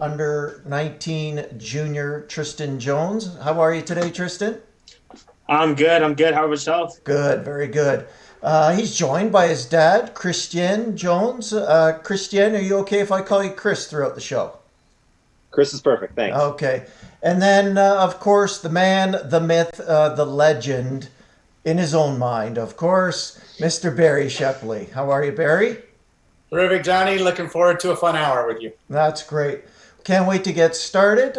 under 19 junior Tristen Jones. How are you today, Tristen? I'm good. I'm good. How about yourself? Good, very good. He's joined by his dad, Tristen Jones. Tristen, are you okay if I call you Chris throughout the show? Chris is perfect. Thanks. Okay. And then, of course, the man, the myth, the legend, in his own mind, of course, Mr. Barrie Shepley. How are you, Barrie? Terrific, Johnny. Looking forward to a fun hour with you. That's great. Can't wait to get started.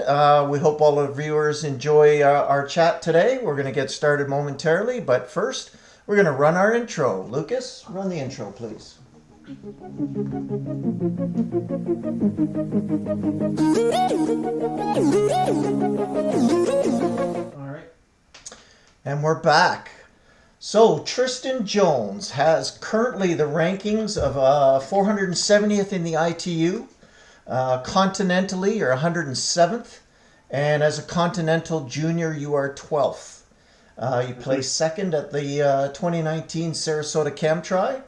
We hope all the viewers enjoy our chat today. We're going to get started momentarily, but first, we're going to run our intro. Lucas, run the intro, please. All right. And we're back. So, Tristen Jones has currently the rankings of 470th in the ITU. Continentally, you're 107th, and as a continental junior, you are 12th. You placed second at the 2019 Sarasota CamTri,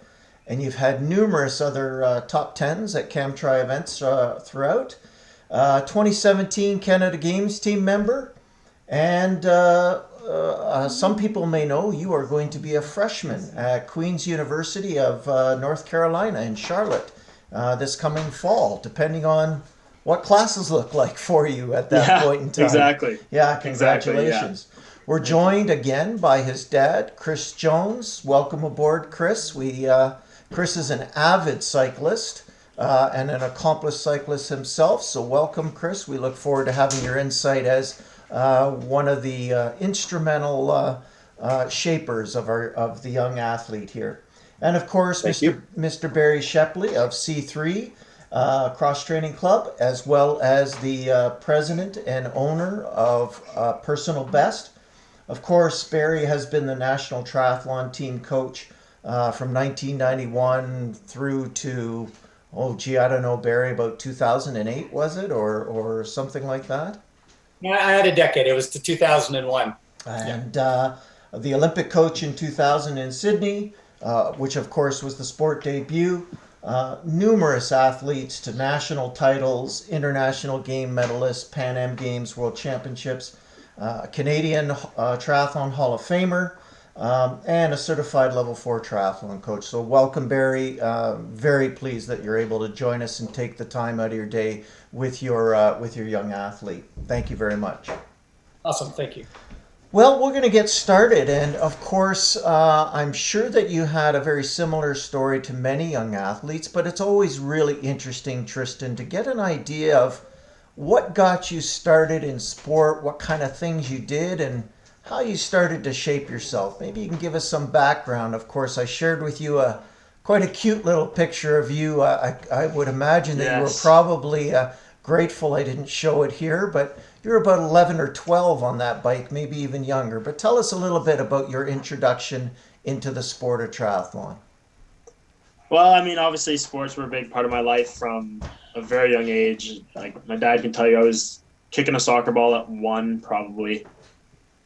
and you've had numerous other top 10s at CamTri events throughout. 2017 Canada Games team member, and some people may know you are going to be a freshman at Queen's University of North Carolina in Charlotte this coming fall, depending on what classes look like for you at that point in time. Exactly. Yeah, Exactly. Yeah. congratulations. We're joined again by his dad, Chris Jones. Welcome aboard, Chris. Chris is an avid cyclist and an accomplished cyclist himself. So welcome, Chris. We look forward to having your insight as one of the instrumental shapers of the young athlete here. And of course, Mr. Barrie Shepley of C3 Cross Training Club, as well as the president and owner of Personal Best. Of course, Barrie has been the national triathlon team coach from 1991 through to, I don't know, Barrie, about 2008, was it? Or something like that? Yeah, I had a decade. It was to 2001. And the Olympic coach in 2000 in Sydney, which of course was the sport debut. Numerous athletes to national titles, international game medalists, Pan Am Games, World Championships, Canadian Triathlon Hall of Famer, and a certified level 4 triathlon coach. So welcome, Barrie. Very pleased that you're able to join us and take the time out of your day with your young athlete. Thank you very much. Awesome. Thank you. Well, we're going to get started, and of course, I'm sure that you had a very similar story to many young athletes, but it's always really interesting, Tristen, to get an idea of what got you started in sport, what kind of things you did, and how you started to shape yourself. Maybe you can give us some background. Of course, I shared with you quite a cute little picture of you. I would imagine that you were Yes. probably grateful I didn't show it here, but you're about 11 or 12 on that bike, maybe even younger. But tell us a little bit about your introduction into the sport of triathlon. Well, I mean, obviously, sports were a big part of my life from a very young age. Like my dad can tell you, I was kicking a soccer ball at 1 probably,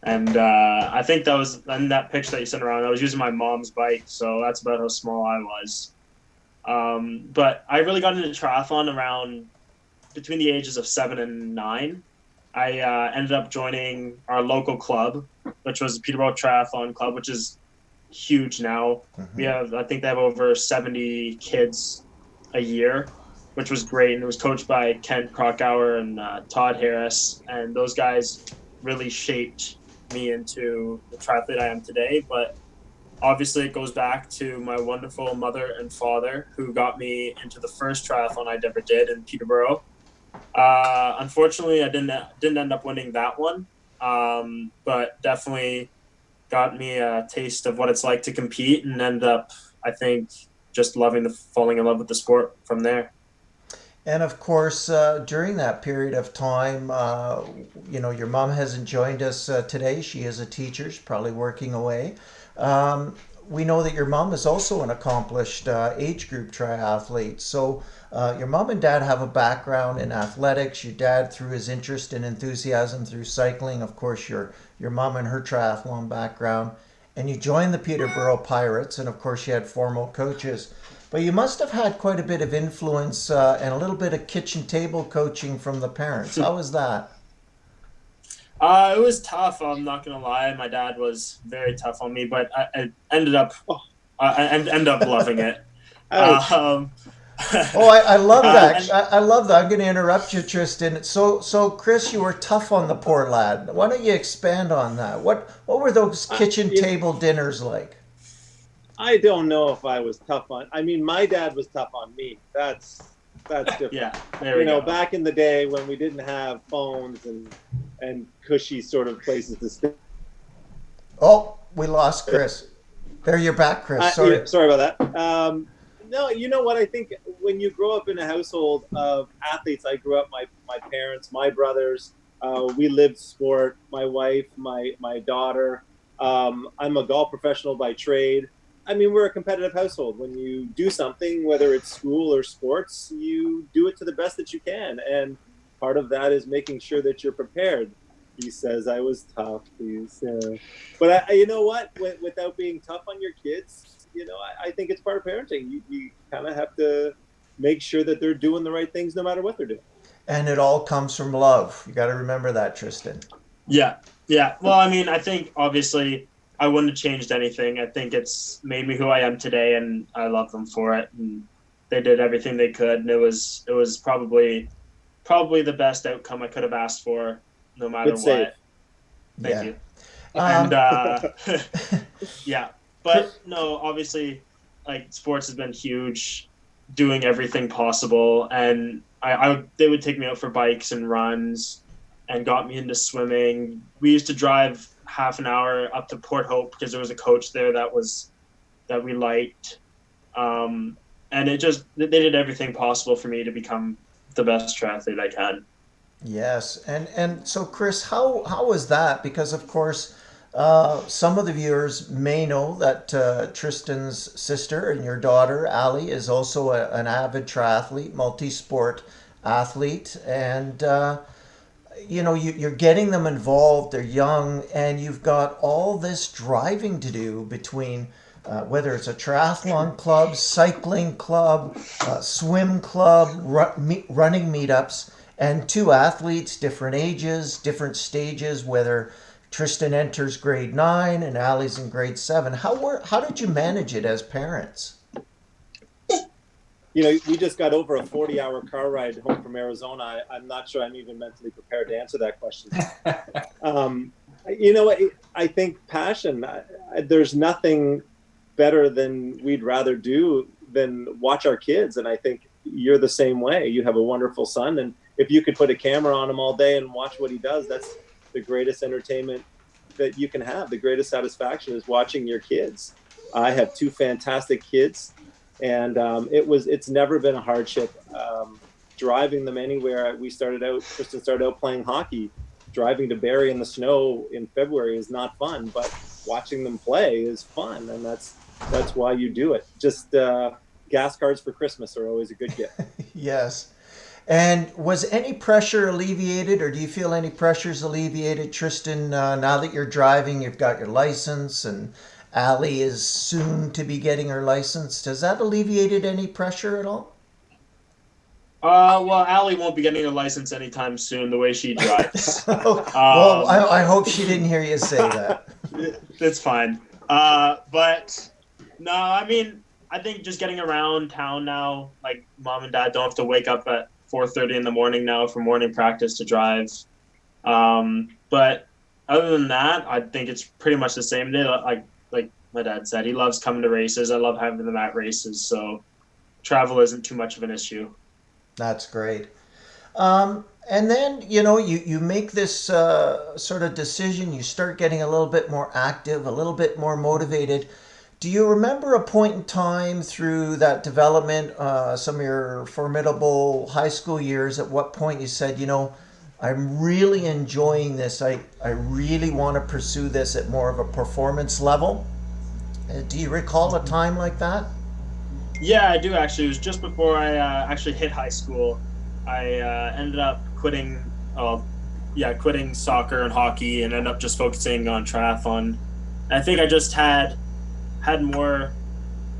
and I think that was in that picture that you sent around. I was using my mom's bike, so that's about how small I was. But I really got into triathlon around between the ages of 7 and 9. I ended up joining our local club, which was the Peterborough Triathlon Club, which is huge now. I think they have over 70 kids a year, which was great. And it was coached by Kent Krakauer and Todd Harris. And those guys really shaped me into the triathlete I am today. But obviously it goes back to my wonderful mother and father who got me into the first triathlon I ever did in Peterborough. Unfortunately, I didn't end up winning that one, but definitely got me a taste of what it's like to compete, and end up, I think, just falling in love with the sport from there. And of course, during that period of time, your mom hasn't joined us today. She is a teacher. She's probably working away. Um, we know that your mom is also an accomplished age group triathlete. So your mom and dad have a background in athletics. Your dad, through his interest and enthusiasm through cycling, of course, your mom and her triathlon background. And you joined the Peterborough Pirates, and of course, you had formal coaches. But you must have had quite a bit of influence and a little bit of kitchen table coaching from the parents. How was that? It was tough. I'm not gonna lie. My dad was very tough on me, but I ended up ended up loving it. Ouch. Um, Oh, I love that. and, I love that. I'm going to interrupt you, Tristen. So, Chris, you were tough on the poor lad. Why don't you expand on that? What were those kitchen table dinners like? I don't know if I was tough on. I mean, my dad was tough on me. That's different. yeah, there we go. Back in the day when we didn't have phones and cushy sort of places to stay. Oh, we lost Chris. There, you're back, Chris. Sorry. Yeah, sorry about that. No, you know what? I think when you grow up in a household of athletes, I grew up, my parents, my brothers, we lived sport, my wife, my daughter. I'm a golf professional by trade. I mean, we're a competitive household. When you do something, whether it's school or sports, you do it to the best that you can. And part of that is making sure that you're prepared. He says I was tough. But you know what? Without being tough on your kids, I think it's part of parenting. You kind of have to make sure that they're doing the right things no matter what they're doing. And it all comes from love. You got to remember that, Tristen. Yeah. Well, I mean, I think obviously I wouldn't have changed anything. I think it's made me who I am today, and I love them for it. And they did everything they could, and it was probably the best outcome I could have asked for, no matter Good save. what. Thank you. Um, And yeah, but no, obviously, like sports has been huge, doing everything possible, and they would take me out for bikes and runs, and got me into swimming. We used to drive half an hour up to Port Hope because there was a coach there that we liked, and they did everything possible for me to become the best triathlete I can. Yes, and so Chris, how was that? Because of course, some of the viewers may know that Tristen's sister and your daughter Ali is also an avid triathlete, multi-sport athlete, and you're getting them involved. They're young, and you've got all this driving to do between. Whether it's a triathlon club, cycling club, swim club, running meetups, and two athletes, different ages, different stages, whether Tristen enters grade 9 and Ali's in grade 7. How did you manage it as parents? We just got over a 40-hour car ride home from Arizona. I'm not sure I'm even mentally prepared to answer that question. I think passion, there's nothing better than we'd rather do than watch our kids. And I think you're the same way. You have a wonderful son. And if you could put a camera on him all day and watch what he does, that's the greatest entertainment that you can have. The greatest satisfaction is watching your kids. I have 2 fantastic kids, and it's never been a hardship driving them anywhere. Tristen started out playing hockey. Driving to Barrie in the snow in February is not fun, but watching them play is fun, and that's why you do it. Just gas cards for Christmas are always a good gift. Yes. And was any pressure alleviated, or do you feel any pressures alleviated, Tristen, now that you're driving, you've got your license, and Ali is soon to be getting her license? Has that alleviated any pressure at all? Well, Ali won't be getting a license anytime soon, the way she drives. Well, I hope she didn't hear you say that. That's fine. But no, I mean, I think just getting around town now, like mom and dad don't have to wake up at 4:30 in the morning now for morning practice to drive. But other than that, I think it's pretty much the same. Like my dad said, he loves coming to races. I love having them at races, so travel isn't too much of an issue. That's great. And then, you make this sort of decision. You start getting a little bit more active, a little bit more motivated. Do you remember a point in time through that development, some of your formidable high school years, at what point you said, I'm really enjoying this. I really want to pursue this at more of a performance level? Do you recall a time like that? Yeah, I do actually. It was just before I actually hit high school. I ended up quitting soccer and hockey and ended up just focusing on triathlon. I think I just had more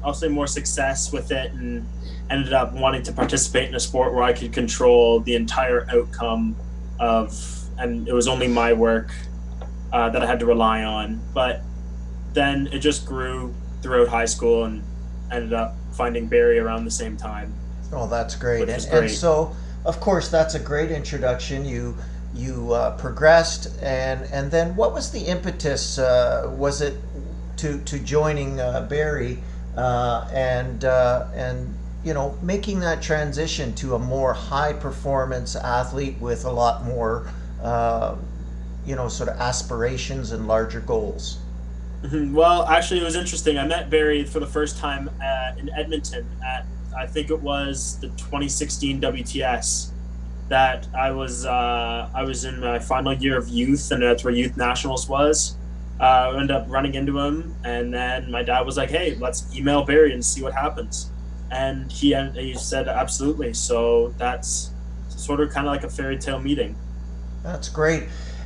I'll say more success with it, and ended up wanting to participate in a sport where I could control the entire outcome and it was only my work that I had to rely on. But then it just grew throughout high school, and ended up finding Barrie around the same time. Oh, that's great. Which was And great. so, of course, that's a great introduction. You progressed, and then what was the impetus? Was it to joining Barrie and making that transition to a more high performance athlete with a lot more sort of aspirations and larger goals? Well, actually, it was interesting. I met Barrie for the first time in Edmonton at, I think it was the 2016 WTS. That I was in my final year of youth, and that's where Youth Nationals was. I ended up running into him, and then my dad was like, "Hey, let's email Barrie and see what happens." And he said absolutely. So that's sort of kind of like a fairy tale meeting. That's great.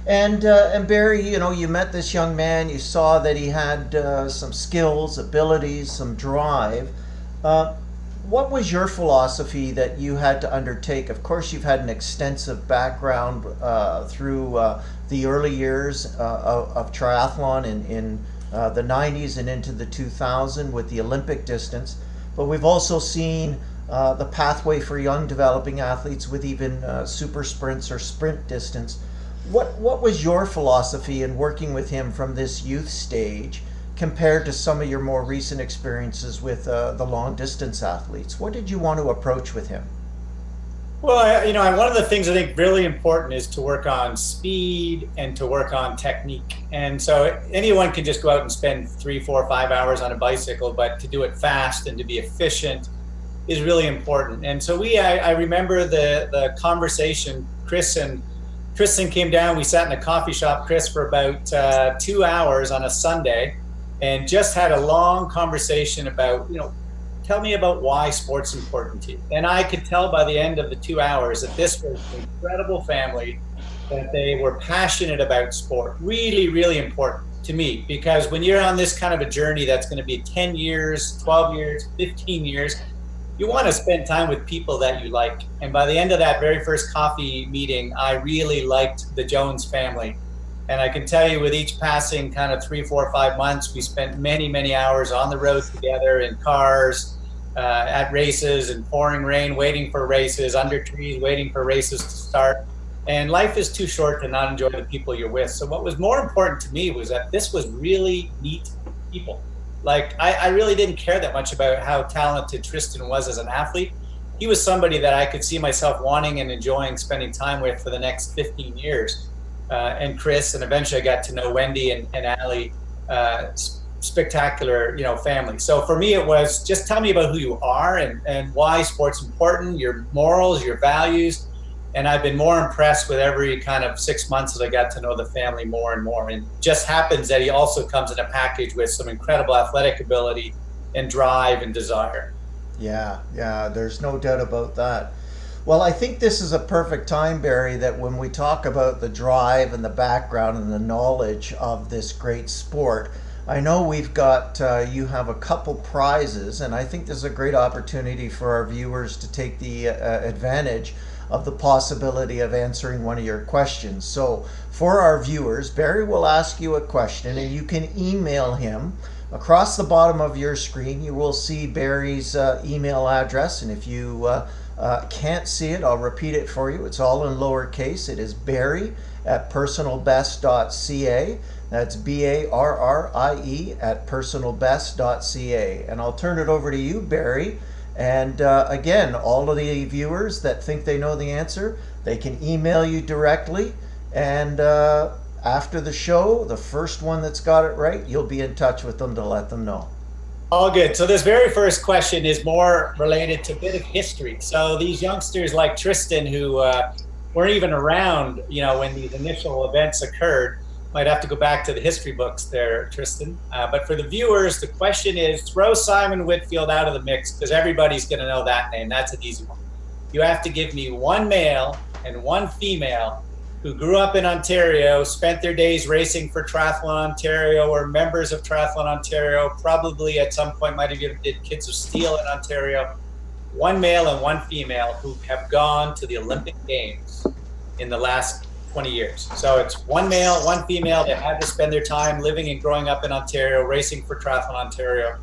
And Barrie, you met this young man. You saw that he had some skills, abilities, some drive. Uh, what was your philosophy that you had to undertake? Of course, you've had an extensive background through the early years of triathlon in the 90s and into the 2000s with the Olympic distance. But we've also seen the pathway for young developing athletes with even super sprints or sprint distance. What was your philosophy in working with him from this youth stage compared to some of your more recent experiences with the long distance athletes? What did you want to approach with him? Well, one of the things I think really important is to work on speed and to work on technique. And so anyone can just go out and spend 3, 4, 5 hours on a bicycle, but to do it fast and to be efficient is really important. And so I remember the conversation. Chris and Tristen came down. We sat in a coffee shop, Chris, for about 2 hours on a Sunday, and just had a long conversation about, tell me about why sport's important to you. And I could tell by the end of the 2 hours that this was an incredible family, that they were passionate about sport. Really, really important to me, because when you're on this kind of a journey that's going to be 10 years, 12 years, 15 years, you want to spend time with people that you like. And by the end of that very first coffee meeting, I really liked the Jones family. And I can tell you, with each passing kind of 3, 4, 5 months, we spent many, many hours on the road together in cars, at races, in pouring rain, waiting for races, under trees, waiting for races to start. And life is too short to not enjoy the people you're with. So what was more important to me was that this was really neat people. Like, I really didn't care that much about how talented Tristen was as an athlete. He was somebody that I could see myself wanting and enjoying spending time with for the next 15 years. And Chris, and eventually I got to know Wendy and Ali, spectacular, family. So for me, it was just tell me about who you are and why sport's important, your morals, your values. And I've been more impressed with every kind of 6 months as I got to know the family more and more. And it just happens that he also comes in a package with some incredible athletic ability and drive and desire. Yeah, there's no doubt about that. Well, I think this is a perfect time, Barrie, that when we talk about the drive and the background and the knowledge of this great sport, I know we've got, you have a couple prizes, and I think this is a great opportunity for our viewers to take the advantage of the possibility of answering one of your questions. So for our viewers, Barrie will ask you a question, and you can email him. Across the bottom of your screen, you will see Barrie's email address, and if you can't see it, I'll repeat it for you. It's all in lowercase. It is barrie@personalbest.ca. That's BARRIE at personalbest.ca. And I'll turn it over to you, Barrie. And again, all of the viewers that think they know the answer, they can email you directly. And after the show, the first one that's got it right, you'll be in touch with them to let them know. All good. So this very first question is more related to a bit of history. So these youngsters like Tristen, who weren't even around, when these initial events occurred, might have to go back to the history books there, Tristen. But for the viewers, the question is, throw Simon Whitfield out of the mix, because everybody's going to know that name. That's an easy one. You have to give me one male and one female who grew up in Ontario, spent their days racing for Triathlon Ontario, or members of Triathlon Ontario, probably at some point might have even did Kids of Steel in Ontario. One male and one female who have gone to the Olympic Games in the last 20 years. So it's one male, one female that had to spend their time living and growing up in Ontario, racing for Triathlon Ontario.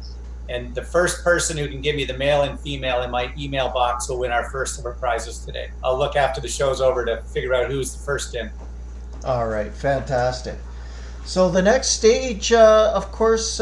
And the first person who can give me the male and female in my email box will win our first of our prizes today. I'll look after the show's over to figure out who's the first in. All right, fantastic. So the next stage, of course,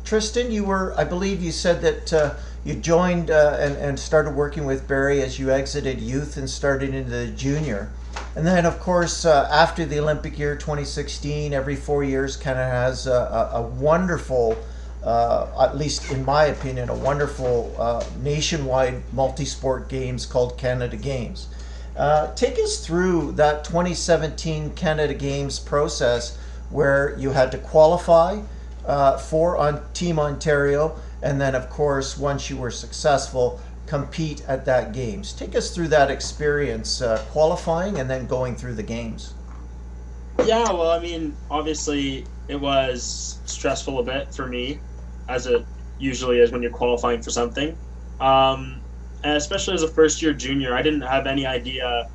Tristen, I believe you said that you joined and started working with Barrie as you exited youth and started into the junior. And then, of course, after the Olympic year 2016, every 4 years Canada has a wonderful, at least in my opinion, a wonderful nationwide multi-sport games called Canada Games. Take us through that 2017 Canada Games process where you had to qualify for Team Ontario, and then, of course, once you were successful, compete at that games. Take us through that experience, qualifying and then going through the games. Yeah, well, I mean, obviously it was stressful a bit for me, as it usually is when you're qualifying for something. And especially as a first-year junior, I didn't have any idea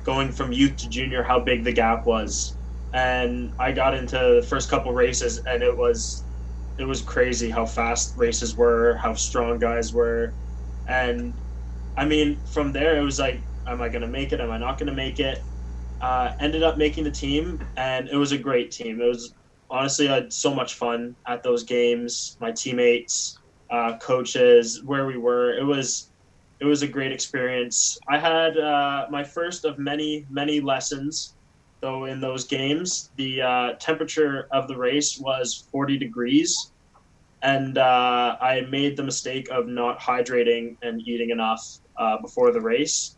going from youth to junior how big the gap was. And I got into the first couple races, and it was crazy how fast races were, how strong guys were. And I mean, from there, it was like, am I going to make it? Am I not going to make it? Ended up making the team, and it was a great team. It was honestly, I had so much fun at those games. My teammates, coaches, where we were, it was a great experience. I had my first of many, many lessons, though, in those games. The temperature of the race was 40 degrees. And I made the mistake of not hydrating and eating enough before the race.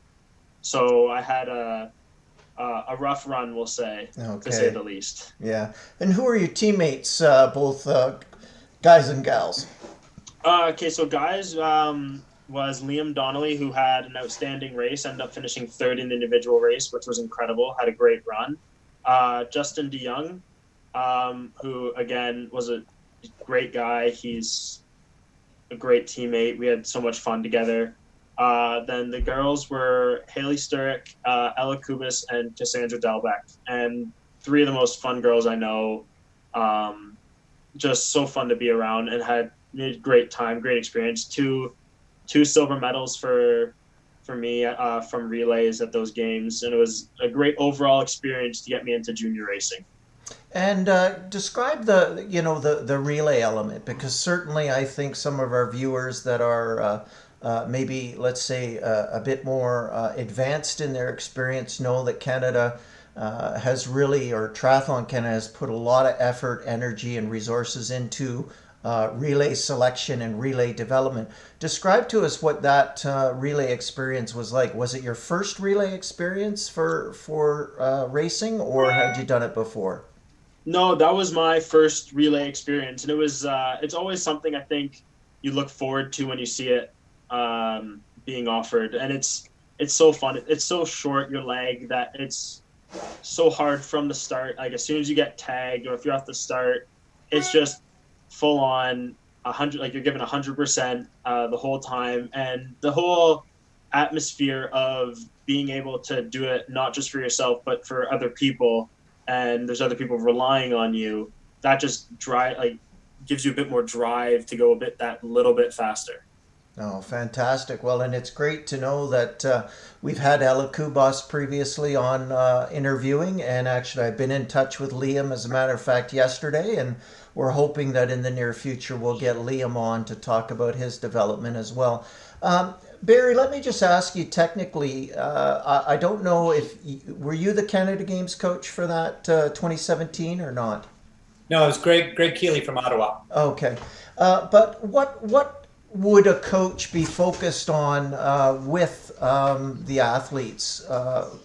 So I had a rough run, we'll say, to say the least. Yeah. And who are your teammates, both guys and gals? Okay, so guys was Liam Donnelly, who had an outstanding race, ended up finishing third in the individual race, which was incredible, had a great run. Justin DeYoung, who, again, was a great guy. He's a great teammate. We had so much fun together. Then the girls were Haley Sturrock, Ella Kubis, and Cassandra Delbeck. And three of the most fun girls I know. Just so fun to be around, and had a great time, great experience. Two silver medals for me from relays at those games. And it was a great overall experience to get me into junior racing. And describe the relay element, because certainly I think some of our viewers that are maybe, let's say, a bit more advanced in their experience know that Canada has really, or Triathlon Canada has put a lot of effort, energy, and resources into relay selection and relay development. Describe to us what that relay experience was like. Was it your first relay experience for racing, or had you done it before? No, that was my first relay experience, and it was. It's always something I think you look forward to when you see it being offered, and it's so fun. It's so short, your leg, that it's so hard from the start. Like, as soon as you get tagged, or if you're off the start, it's just full on 100. Like, you're given 100% the whole time, and the whole atmosphere of being able to do it not just for yourself but for other people. And there's other people relying on you, that just gives you a bit more drive to go that little bit faster. Oh, fantastic. Well, and it's great to know that we've had Ella Kubas previously on interviewing, and actually I've been in touch with Liam, as a matter of fact, yesterday, and we're hoping that in the near future we'll get Liam on to talk about his development as well. Barrie, let me just ask you technically, I don't know were you the Canada Games coach for that 2017 or not? No, it was Greg Keeley from Ottawa. Okay. But what would a coach be focused on with the athletes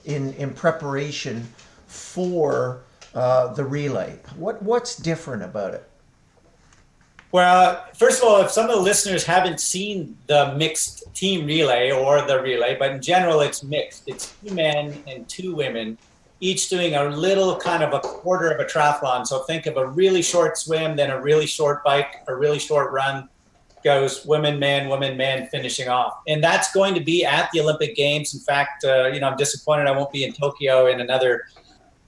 in preparation for the relay? What's different about it? Well, first of all, if some of the listeners haven't seen the mixed team relay or the relay, but in general it's mixed. It's 2 men and 2 women. each doing a little kind of a quarter of a triathlon. So think of a really short swim, then a really short bike, a really short run, goes women, man, finishing off. And that's going to be at the Olympic Games. In fact, I'm disappointed I won't be in Tokyo in another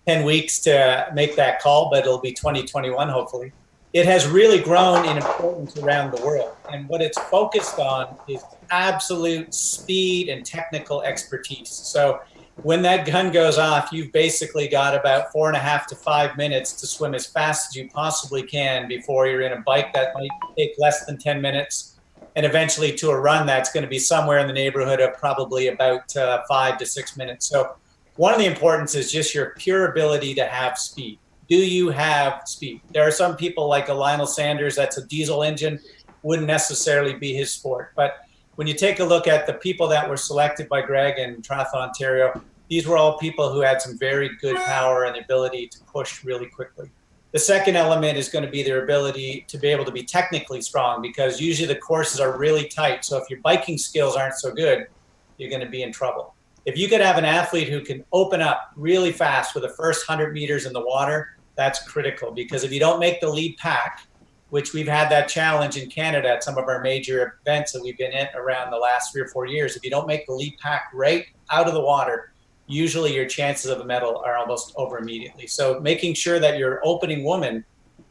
10 weeks to make that call, but it'll be 2021, hopefully. It has really grown in importance around the world. And what it's focused on is absolute speed and technical expertise. So when that gun goes off, you've basically got about 4.5 to 5 minutes to swim as fast as you possibly can before you're in a bike that might take less than 10 minutes. And eventually to a run that's going to be somewhere in the neighborhood of probably about 5 to 6 minutes. So one of the importance is just your pure ability to have speed. Do you have speed? There are some people like a Lionel Sanders, that's a diesel engine, wouldn't necessarily be his sport. But when you take a look at the people that were selected by Greg and Triathlon Ontario, these were all people who had some very good power and the ability to push really quickly. The second element is going to be their ability to be able to be technically strong, because usually the courses are really tight. So if your biking skills aren't so good, you're going to be in trouble. If you could have an athlete who can open up really fast with the first 100 meters in the water, that's critical, because if you don't make the lead pack, which we've had that challenge in Canada at some of our major events that we've been in around the last 3 or 4 years, if you don't make the lead pack right out of the water, usually your chances of a medal are almost over immediately. So making sure that your opening woman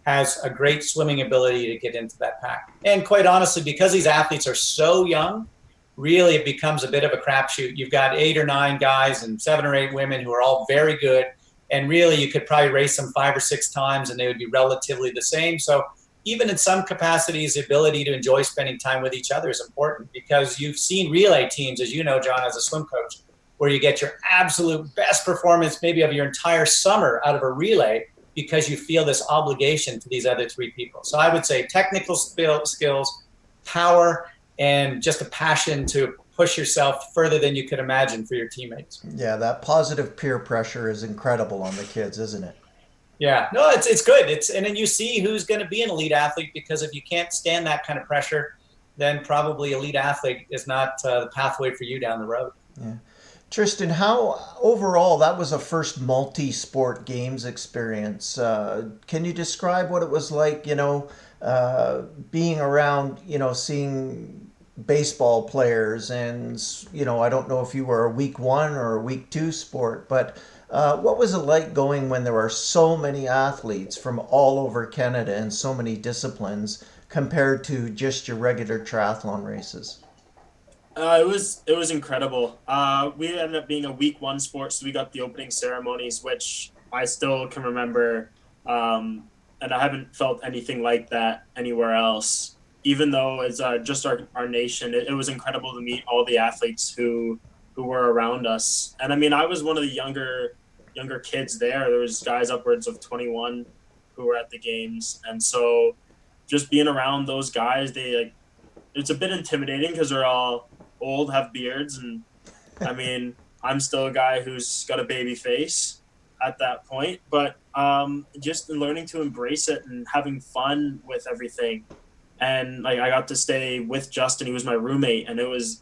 has a great swimming ability to get into that pack. And quite honestly, because these athletes are so young, really it becomes a bit of a crapshoot. You've got 8 or 9 guys and 7 or 8 women who are all very good. And really you could probably race them 5 or 6 times and they would be relatively the same. So even in some capacities, the ability to enjoy spending time with each other is important, because you've seen relay teams, as you know, John, as a swim coach, where you get your absolute best performance maybe of your entire summer out of a relay because you feel this obligation to these other 3 people. So I would say technical skills, power, and just a passion to push yourself further than you could imagine for your teammates. Yeah, that positive peer pressure is incredible on the kids, isn't it? Yeah, no, it's good. And then you see who's going to be an elite athlete, because if you can't stand that kind of pressure, then probably elite athlete is not the pathway for you down the road. Yeah. Tristen, how overall that was a first multi-sport games experience. Can you describe what it was like, being around, seeing baseball players and, I don't know if you were a week 1 or a week 2 sport, but what was it like going when there were so many athletes from all over Canada and so many disciplines compared to just your regular triathlon races? It was incredible. We ended up being a week 1 sport, so we got the opening ceremonies, which I still can remember, and I haven't felt anything like that anywhere else. Even though it's just our nation, it was incredible to meet all the athletes who were around us. And I mean, I was one of the younger kids there. There was guys upwards of 21 who were at the games, and so just being around those guys, it's a bit intimidating because they're all old, have beards, and I mean, I'm still a guy who's got a baby face at that point, but just learning to embrace it and having fun with everything. And I got to stay with Justin. He was my roommate, and it was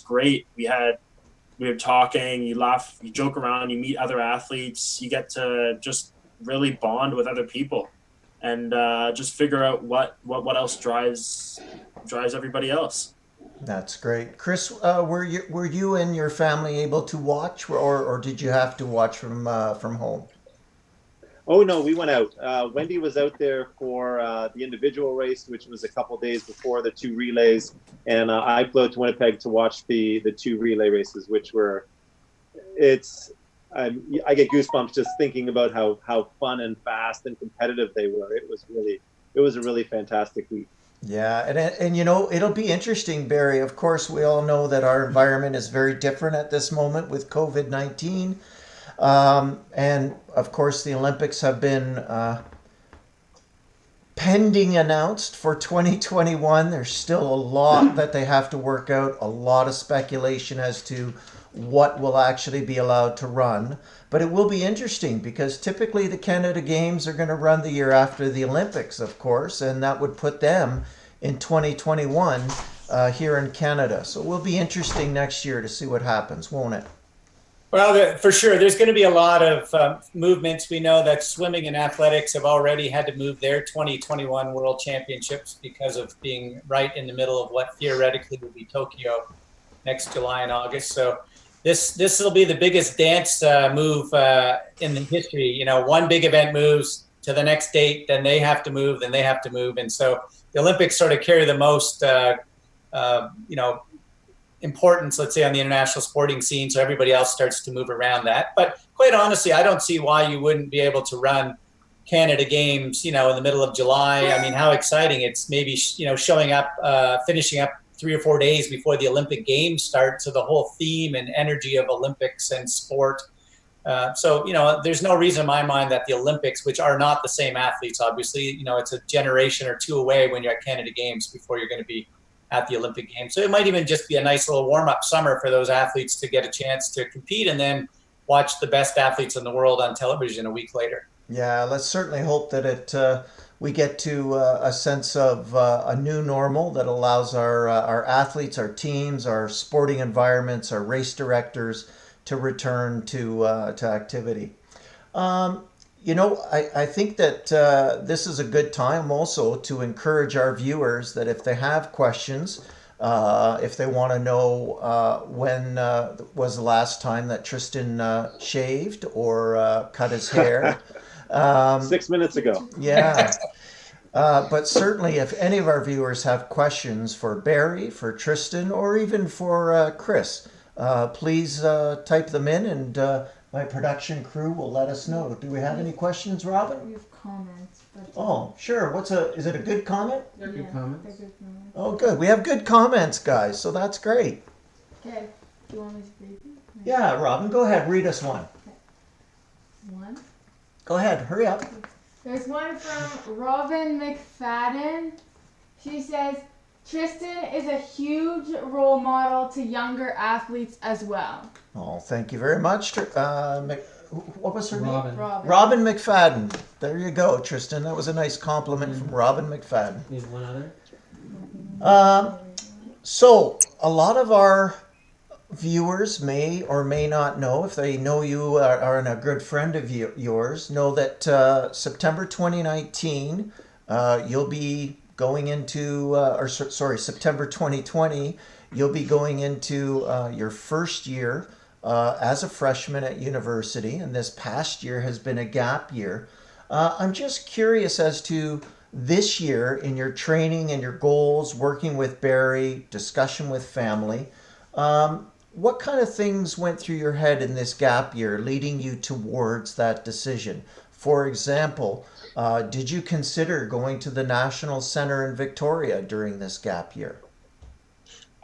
great. We were talking, you laugh, you joke around, you meet other athletes, you get to just really bond with other people and just figure out what else drives everybody else. That's great. Chris, were you and your family able to watch, or did you have to watch from home? Oh, no, we went out. Wendy was out there for the individual race, which was a couple days before the 2 relays. And I flew to Winnipeg to watch the 2 relay races, which were, I get goosebumps just thinking about how fun and fast and competitive they were. It was a really fantastic week. Yeah, and it'll be interesting, Barrie. Of course, we all know that our environment is very different at this moment with COVID-19. And of course, the Olympics have been pending announced for 2021. There's still a lot that they have to work out, a lot of speculation as to what will actually be allowed to run. But it will be interesting because typically the Canada Games are going to run the year after the Olympics, of course, and that would put them in 2021 here in Canada. So it will be interesting next year to see what happens, won't it? Well, for sure, there's going to be a lot of movements. We know that swimming and athletics have already had to move their 2021 World Championships because of being right in the middle of what theoretically will be Tokyo next July and August. So this will be the biggest dance move in the history. You know, one big event moves to the next date, then they have to move, then they have to move, and so the Olympics sort of carry the most, you know, importance, let's say, on the international sporting scene. So everybody else starts to move around that. But quite honestly, I don't see why you wouldn't be able to run Canada Games, you know, in the middle of July. I mean, how exciting! It's maybe, you know, showing up, finishing up 3 or 4 days before the Olympic Games start. So the whole theme and energy of Olympics and sport. So, you know, there's no reason in my mind that the Olympics, which are not the same athletes, obviously, you know, it's a generation or two away when you're at Canada Games before you're going to be at the Olympic Games. So it might even just be a nice little warm-up summer for those athletes to get a chance to compete and then watch the best athletes in the world on television a week later. Yeah, let's certainly hope that we get to a sense of a new normal that allows our athletes, our teams, our sporting environments, our race directors to return to activity. You know, I think that this is a good time also to encourage our viewers that if they have questions, if they want to know when was the last time that Tristen shaved or cut his hair. 6 minutes ago. Yeah. But certainly, if any of our viewers have questions for Barrie, for Tristen, or even for Chris, please type them in, and my production crew will let us know. Do we have any questions, Robin? We have comments. But Oh, sure. Is it a good comment? they're good comments. They're good comments. Oh, good. We have good comments, guys, so that's great. Okay. Do you want me to read them? Yeah, Robin, go ahead. Read us one. One. Go ahead. Hurry up. There's one from Robin McFadden. She says, Tristen is a huge role model to younger athletes as well. Oh, thank you very much. What was her name? Robin. Robin McFadden. There you go, Tristen. That was a nice compliment from Robin McFadden. Need one other? So, a lot of our viewers may or may not know, if they know you are a good friend of yours, know that September 2019, you'll be going into, September 2020, you'll be going into your first year as a freshman at university, and this past year has been a gap year. I'm just curious as to this year in your training and your goals, working with Barrie, discussion with family. What kind of things went through your head in this gap year leading you towards that decision? For example, did you consider going to the National Center in Victoria during this gap year?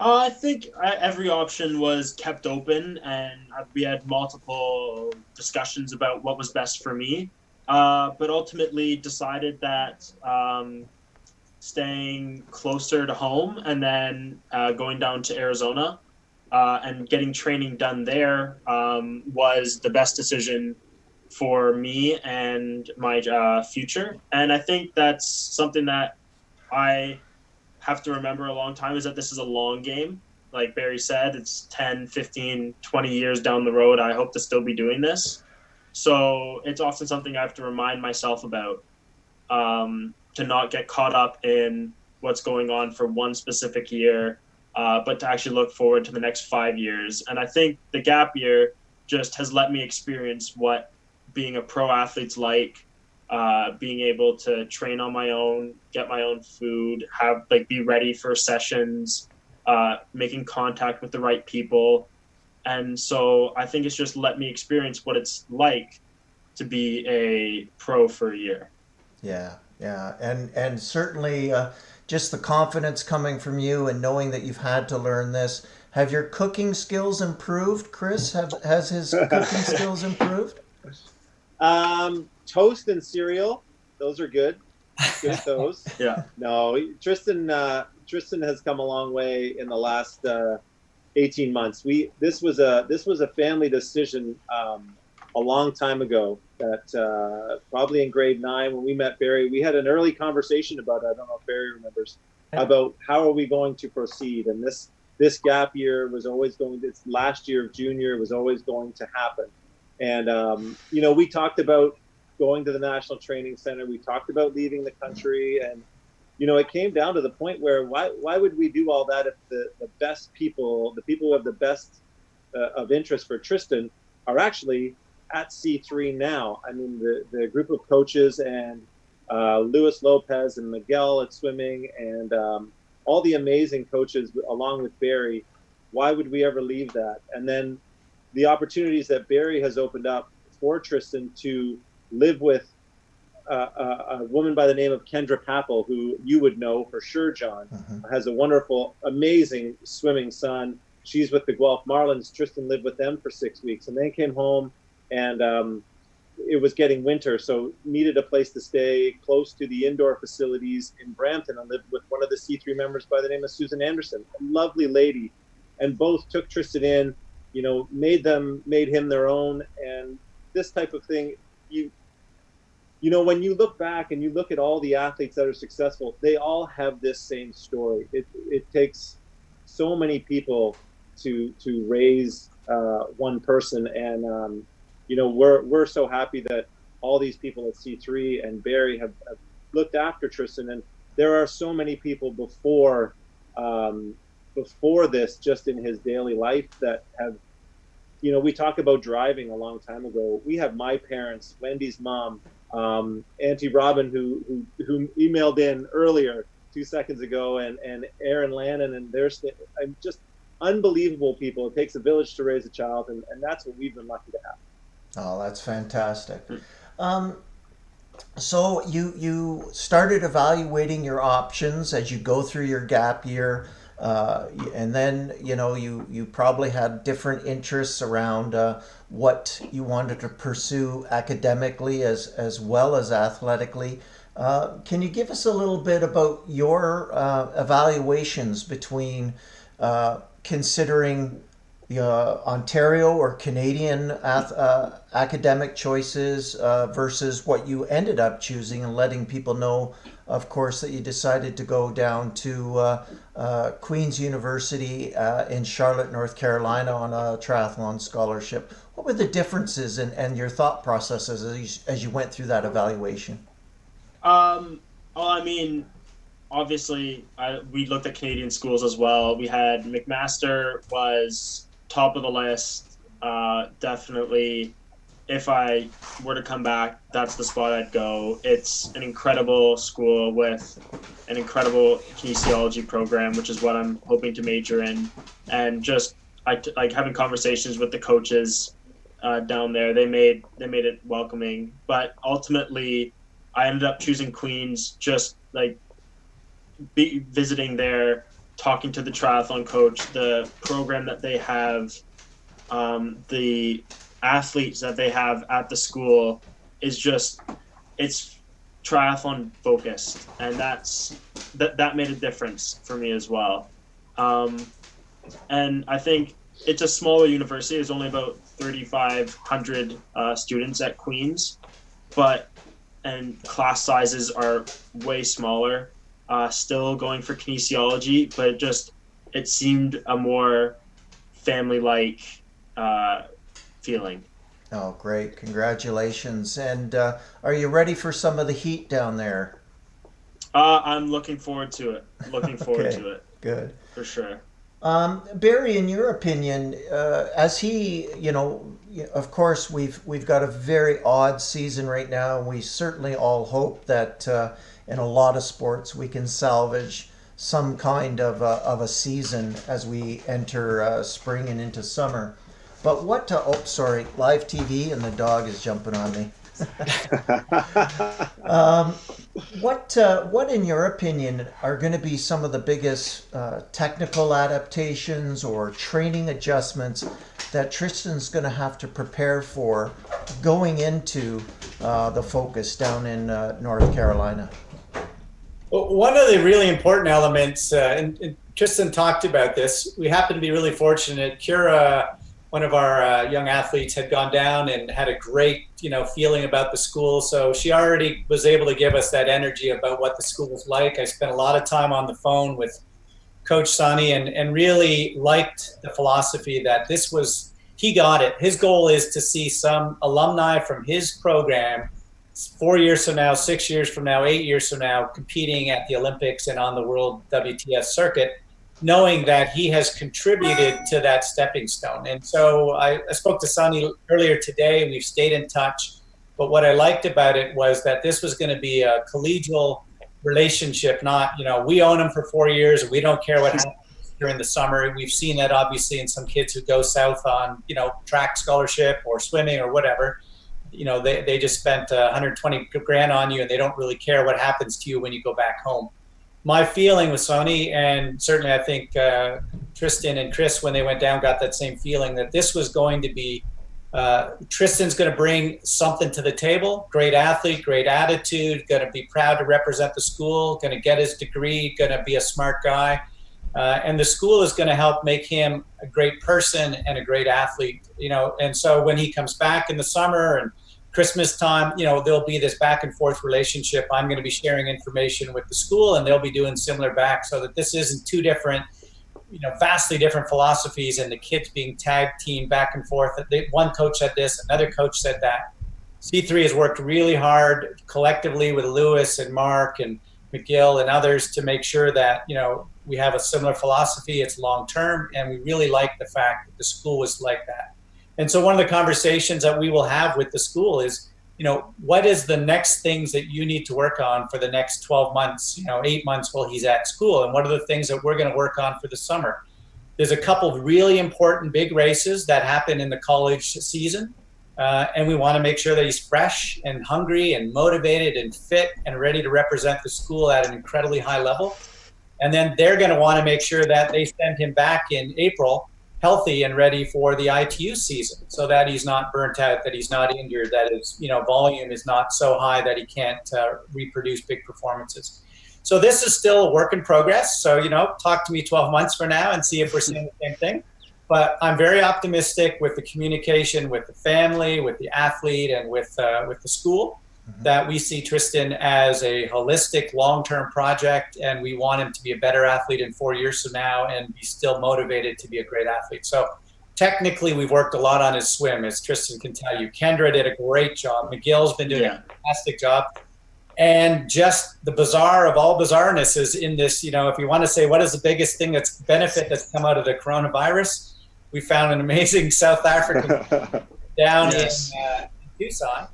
I think every option was kept open, and we had multiple discussions about what was best for me. But ultimately decided that staying closer to home and then going down to Arizona and getting training done there was the best decision for me and my future. And I think that's something that I have to remember a long time, is that this is a long game. Like Barrie said, it's 10, 15, 20 years down the road. I hope to still be doing this. So it's often something I have to remind myself about, to not get caught up in what's going on for one specific year, but to actually look forward to the next 5 years. And I think the gap year just has let me experience what being a pro athlete's like, being able to train on my own, get my own food, be ready for sessions, making contact with the right people. And so I think it's just let me experience what it's like to be a pro for a year. Yeah, and certainly just the confidence coming from you and knowing that you've had to learn this. Have your cooking skills improved, Chris? Has his cooking skills improved? Toast and cereal, those are good. Good at those. Yeah. No, Tristen has come a long way in the last 18 months. This was a family decision a long time ago, that probably in grade 9 when we met Barrie, we had an early conversation about, I don't know if Barrie remembers, about how are we going to proceed. And this this gap year was always going, this last year of junior was always going to happen. And, we talked about going to the National Training Center. We talked about leaving the country. And, it came down to the point where why would we do all that if the best people, the people who have the best of interest for Tristen are actually at C3 now? I mean, the group of coaches and Luis Lopez and Miguel at swimming and all the amazing coaches along with Barrie, why would we ever leave that? And then the opportunities that Barrie has opened up for Tristen to live with a woman by the name of Kendra Papel, who you would know for sure, John, has a wonderful, amazing swimming son. She's with the Guelph Marlins. Tristen lived with them for 6 weeks and then came home, and it was getting winter, so needed a place to stay close to the indoor facilities in Brampton, and lived with one of the C3 members by the name of Susan Anderson, a lovely lady. And both took Tristen in, made him their own. And this type of thing, when you look back and you look at all the athletes that are successful, they all have this same story. It takes so many people to raise one person, and we're so happy that all these people at C3 and Barrie have looked after Tristen. And there are so many people before this, just in his daily life, that have, we talk about driving a long time ago. We have my parents, Wendy's mom, Auntie Robin, who emailed in earlier 2 seconds ago, and Aaron Lannon, and I'm just unbelievable people. It takes a village to raise a child, and that's what we've been lucky to have. Oh, that's fantastic. So you started evaluating your options as you go through your gap year, and then you probably had different interests around what you wanted to pursue academically as well as athletically. Can you give us a little bit about your evaluations between considering the Ontario or Canadian academic choices versus what you ended up choosing, and letting people know, of course, that you decided to go down to Queen's University in Charlotte, North Carolina on a triathlon scholarship? What were the differences and your thought processes as you went through that evaluation? Well, I mean, obviously, we looked at Canadian schools as well. We had McMaster was top of the list. Definitely, if I were to come back, that's the spot I'd go. It's an incredible school with an incredible kinesiology program, which is what I'm hoping to major in. And just like having conversations with the coaches down there, they made it welcoming. But ultimately, I ended up choosing Queens, just like visiting there, talking to the triathlon coach, the program that they have, the athletes that they have at the school it's triathlon focused, and that made a difference for me as well. And I think it's a smaller university. There's only about 3,500 students at Queen's, and class sizes are way smaller. Still going for kinesiology, but it seemed a more family-like feeling. Oh, great. Congratulations. And are you ready for some of the heat down there? I'm looking forward to it. Good. For sure. Barrie, in your opinion, as he, of course, we've got a very odd season right now, and we certainly all hope that in a lot of sports we can salvage some kind of a season as we enter spring and into summer. But sorry, live TV and the dog is jumping on me. What in your opinion are going to be some of the biggest technical adaptations or training adjustments that Tristen's going to have to prepare for going into the Focus down in North Carolina? Well, one of the really important elements, and Tristen talked about this, we happen to be really fortunate. Kira, one of our young athletes, had gone down and had a great, feeling about the school. So she already was able to give us that energy about what the school was like. I spent a lot of time on the phone with Coach Sonny and really liked the philosophy that this was, he got it. His goal is to see some alumni from his program 4 years from now, 6 years from now, 8 years from now, competing at the Olympics and on the world WTS circuit, knowing that he has contributed to that stepping stone. And so I spoke to Sonny earlier today. We've stayed in touch. But what I liked about it was that this was going to be a collegial relationship, not, we own them for 4 years and we don't care what happens during the summer. We've seen that obviously in some kids who go south on, track scholarship or swimming or whatever. They just spent 120 grand on you and they don't really care what happens to you when you go back home. My feeling with Sonny, and certainly I think Tristen and Chris, when they went down, got that same feeling that this was going to be, Tristen's going to bring something to the table. Great athlete, great attitude, going to be proud to represent the school, going to get his degree, going to be a smart guy. And the school is going to help make him a great person and a great athlete, and so when he comes back in the summer and Christmas time, there'll be this back and forth relationship. I'm going to be sharing information with the school and they'll be doing similar back, so that this isn't two different, vastly different philosophies and the kids being tag team back and forth. One coach said this, another coach said that. C3 has worked really hard collectively with Lewis and Mark and McGill and others to make sure that, we have a similar philosophy. It's long-term, and we really like the fact that the school was like that. And so one of the conversations that we will have with the school is, what is the next things that you need to work on for the next 12 months, 8 months while he's at school? And what are the things that we're going to work on for the summer? There's a couple of really important big races that happen in the college season. And we want to make sure that he's fresh and hungry and motivated and fit and ready to represent the school at an incredibly high level. And then they're going to want to make sure that they send him back in April healthy and ready for the ITU season, so that he's not burnt out, that he's not injured, that his volume is not so high that he can't reproduce big performances. So this is still a work in progress. So, talk to me 12 months from now and see if we're seeing the same thing. But I'm very optimistic with the communication with the family, with the athlete, and with the school, that we see Tristen as a holistic long-term project, and we want him to be a better athlete in 4 years from now and be still motivated to be a great athlete. So technically we've worked a lot on his swim, as Tristen can tell you. Kendra did a great job. McGill's been doing a fantastic job. And just the bizarre of all bizarreness is in this, if you want to say what is the biggest thing that's come out of the coronavirus, we found an amazing South African down in Tucson.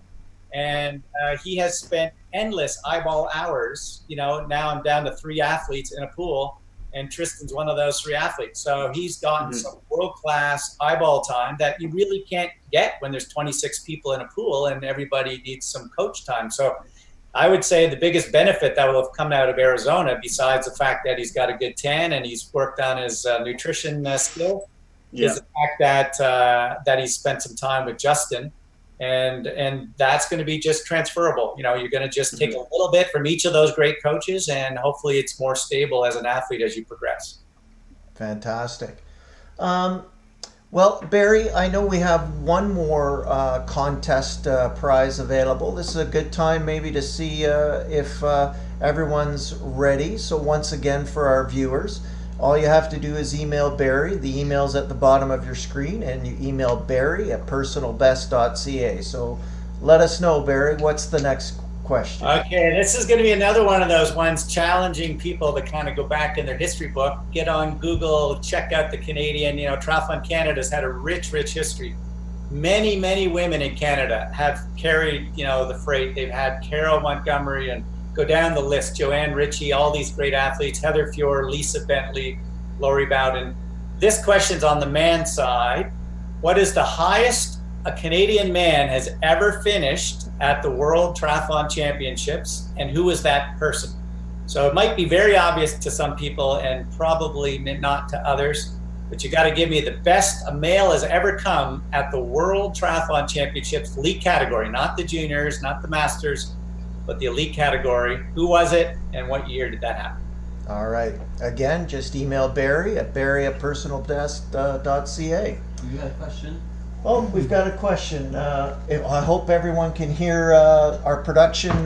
And he has spent endless eyeball hours. Now I'm down to 3 athletes in a pool, and Tristen's one of those 3 athletes. So he's gotten some world-class eyeball time that you really can't get when there's 26 people in a pool and everybody needs some coach time. So I would say the biggest benefit that will have come out of Arizona, besides the fact that he's got a good tan and he's worked on his nutrition skills, is the fact that he's spent some time with Justin. And that's going to be just transferable. You're going to just take a little bit from each of those great coaches, and hopefully it's more stable as an athlete as you progress. Fantastic. Well, Barrie, I know we have one more contest prize available. This is a good time maybe to see if everyone's ready. So once again, for our viewers, all you have to do is email Barrie. The email's at the bottom of your screen, and you email Barrie at personalbest.ca. So let us know, Barrie, what's the next question? Okay, this is going to be another one of those ones challenging people to kind of go back in their history book, get on Google, check out the Canadian, Triathlon Canada's had a rich history. Many, many women in Canada have carried, the freight. They've had Carol Montgomery and go down the list, Joanne Ritchie, all these great athletes, Heather Fjord, Lisa Bentley, Laurie Bowden. This question's on the man side. What is the highest a Canadian man has ever finished at the World Triathlon Championships, and who is that person? So it might be very obvious to some people and probably not to others, but you got to give me the best a male has ever come at the World Triathlon Championships elite category, not the juniors, not the masters, but the elite category. Who was it, and what year did that happen? All right. Again, just email Barrie at personalbest.ca. You got a question? Oh, we've got a question. I hope everyone can hear our production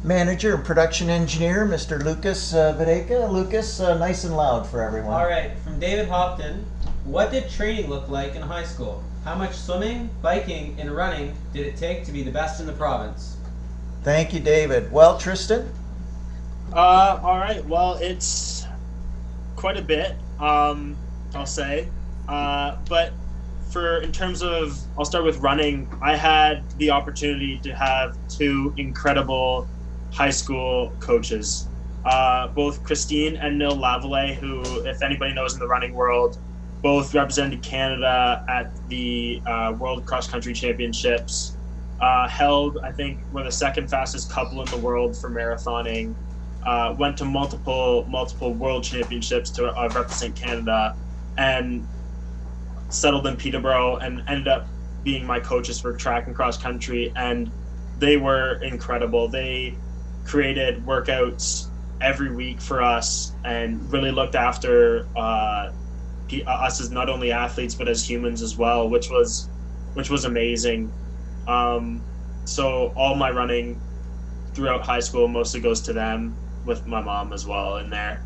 manager and production engineer, Mr. Lucas Videka. Lucas, nice and loud for everyone. All right, from David Hopton, what did training look like in high school? How much swimming, biking, and running did it take to be the best in the province? Thank you, David. Well, Tristen? All right. Well, it's quite a bit, I'll say. But in terms of, I'll start with running. I had the opportunity to have two incredible high school coaches, both Christine and Nil Lavallee, who, if anybody knows in the running world, both represented Canada at the World Cross Country Championships. Held, I think, were the second fastest couple in the world for marathoning. Went to multiple world championships to represent Canada, and settled in Peterborough, and ended up being my coaches for track and cross country. And they were incredible. They created workouts every week for us and really looked after us as not only athletes but as humans as well, which was amazing. So all my running throughout high school mostly goes to them, with my mom as well in there.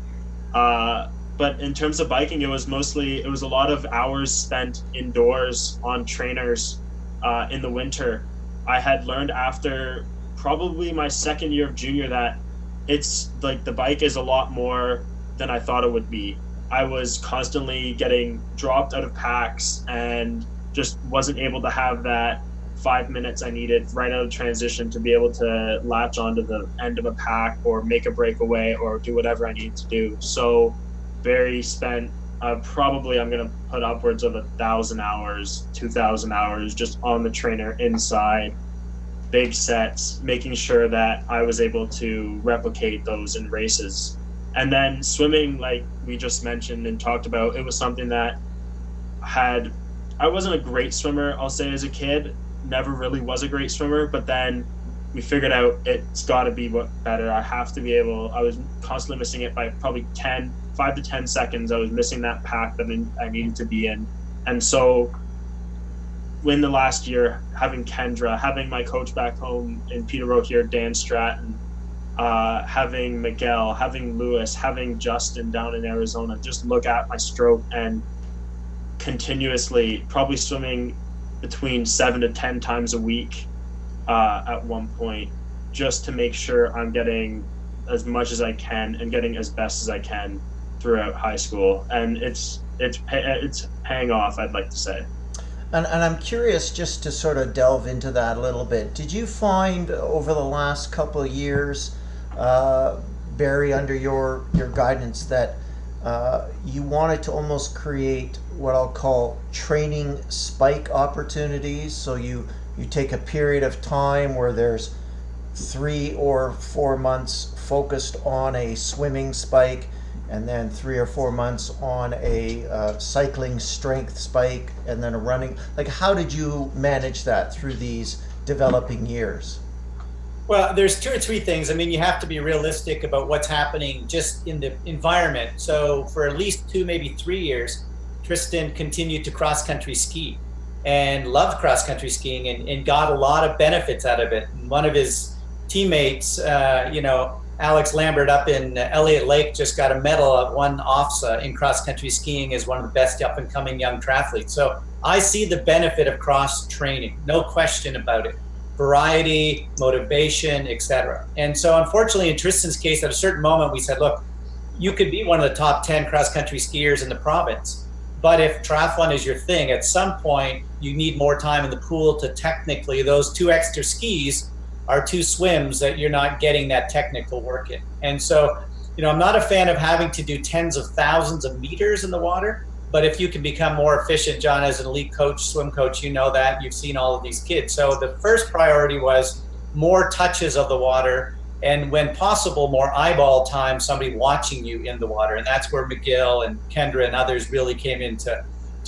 But in terms of biking, it was a lot of hours spent indoors on trainers in the winter. I had learned after probably my second year of junior that it's like the bike is a lot more than I thought it would be. I was constantly getting dropped out of packs and just wasn't able to have that 5 minutes I needed right out of transition to be able to latch onto the end of a pack or make a breakaway or do whatever I needed to do. So Barrie spent probably, I'm going to put upwards of 1,000 hours, 2,000 hours just on the trainer inside, big sets, making sure that I was able to replicate those in races. And then swimming, like we just mentioned and talked about, it was something that I wasn't a great swimmer, I'll say, as a kid. Never really was a great swimmer, but then we figured out it's got to be better. I have to be able, I was constantly missing it by probably 5 to 10 seconds. I was missing that pack that I needed to be in. And so in the last year, having Kendra, having my coach back home in Peterborough here, Dan Stratton, having Miguel, having Lewis, having Justin down in Arizona, just look at my stroke and continuously probably swimming between 7 to 10 times a week at one point, just to make sure I'm getting as much as I can and getting as best as I can throughout high school. And it's paying off, I'd like to say. And I'm curious, just to sort of delve into that a little bit, did you find over the last couple of years, Barrie, under your guidance, that you wanted to almost create what I'll call training spike opportunities? So you take a period of time where there's 3 or 4 months focused on a swimming spike, and then 3 or 4 months on a cycling strength spike, and then a running. Like, how did you manage that through these developing years? Well, there's 2 or 3 things. I mean, you have to be realistic about what's happening just in the environment. So for at least 2, maybe 3 years, Tristen continued to cross-country ski and loved cross-country skiing and got a lot of benefits out of it. And one of his teammates, Alex Lambert up in Elliott Lake, just got a medal at one OFSA in cross-country skiing as one of the best up-and-coming young triathletes. So I see the benefit of cross-training, no question about it. Variety, motivation, etc. And so unfortunately in Tristen's case, at a certain moment we said, look, you could be one of the top 10 cross-country skiers in the province, but if triathlon is your thing, at some point you need more time in the pool to technically, those 2 extra skis are 2 swims that you're not getting that technical work in. And so, I'm not a fan of having to do tens of thousands of meters in the water, but if you can become more efficient, John, as an elite coach, swim coach, you know that, you've seen all of these kids. So the first priority was more touches of the water, and when possible, more eyeball time, somebody watching you in the water. And that's where McGill and Kendra and others really came into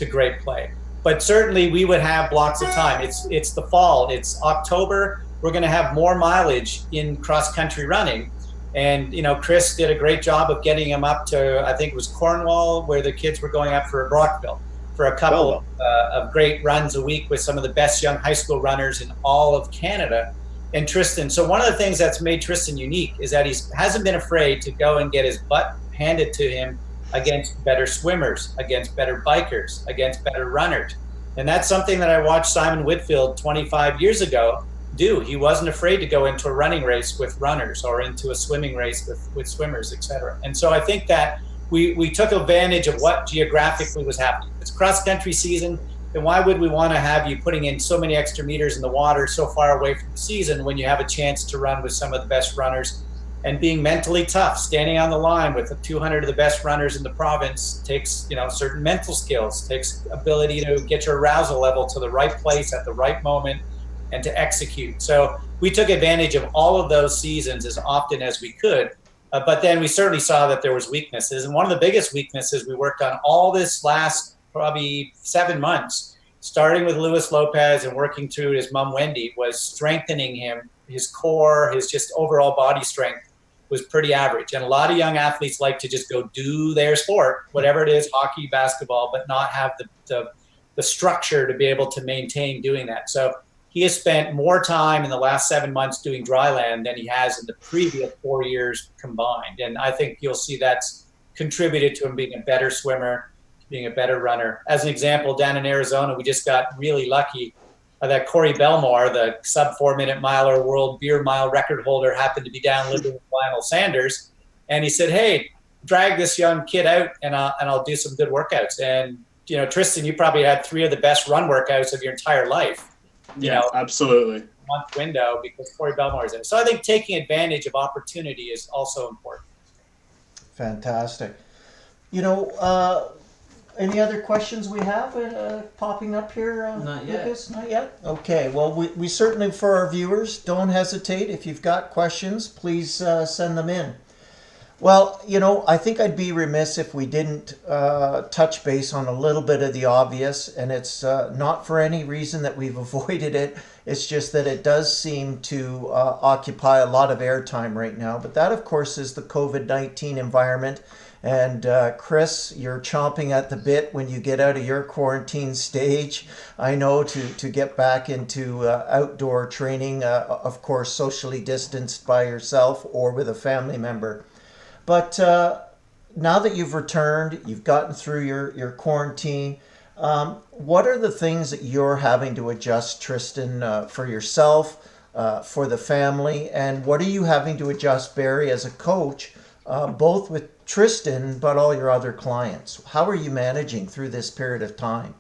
great play. But certainly we would have blocks of time. It's the fall, it's October. We're going to have more mileage in cross-country running. And, Chris did a great job of getting him up to, I think it was Cornwall, where the kids were going up for Brockville for a couple of great runs a week with some of the best young high school runners in all of Canada. And Tristen, so one of the things that's made Tristen unique is that he hasn't been afraid to go and get his butt handed to him against better swimmers, against better bikers, against better runners. And that's something that I watched Simon Whitfield 25 years ago do. He wasn't afraid to go into a running race with runners or into a swimming race with swimmers, etc. And so I think that we took advantage of what geographically was happening. It's cross-country season, then why would we want to have you putting in so many extra meters in the water so far away from the season when you have a chance to run with some of the best runners? And being mentally tough, standing on the line with 200 of the best runners in the province takes, certain mental skills, takes ability to get your arousal level to the right place at the right moment and to execute. So we took advantage of all of those seasons as often as we could. But then we certainly saw that there was weaknesses. And one of the biggest weaknesses we worked on all this last probably 7 months, starting with Luis Lopez and working through his mom, Wendy, was strengthening him. His core, his just overall body strength was pretty average. And a lot of young athletes like to just go do their sport, whatever it is, hockey, basketball, but not have the structure to be able to maintain doing that. So he has spent more time in the last 7 months doing dry land than he has in the previous 4 years combined. And I think you'll see that's contributed to him being a better swimmer, being a better runner. As an example, down in Arizona, we just got really lucky that Corey Belmore, the sub 4 minute miler world beer mile record holder, happened to be down living with Lionel Sanders. And he said, hey, drag this young kid out and I'll do some good workouts. And, Tristen, you probably had 3 of the best run workouts of your entire life. Absolutely. Month window because Corey Belmore is in. So I think taking advantage of opportunity is also important. Fantastic. Any other questions we have popping up here? Not yet. Lucas? Not yet? Okay. Well, we certainly, for our viewers, don't hesitate. If you've got questions, please send them in. Well, I think I'd be remiss if we didn't touch base on a little bit of the obvious, and it's not for any reason that we've avoided it. It's just that it does seem to occupy a lot of airtime right now. But that, of course, is the COVID-19 environment. And Chris, you're chomping at the bit when you get out of your quarantine stage, I know, to get back into outdoor training, of course, socially distanced by yourself or with a family member. But now that you've returned, you've gotten through your quarantine, what are the things that you're having to adjust, Tristen, for yourself, for the family, and what are you having to adjust, Barrie, as a coach, both with Tristen, but all your other clients? How are you managing through this period of time?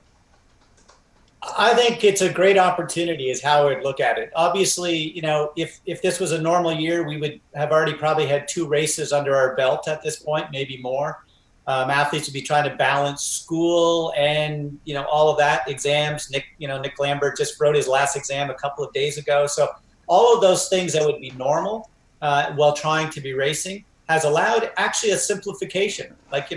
I think it's a great opportunity is how I would look at it. Obviously, if this was a normal year, we would have already probably had 2 races under our belt at this point, maybe more. Athletes would be trying to balance school and, all of that, exams. Nick Lambert just wrote his last exam a couple of days ago. So all of those things that would be normal while trying to be racing has allowed actually a simplification. Like,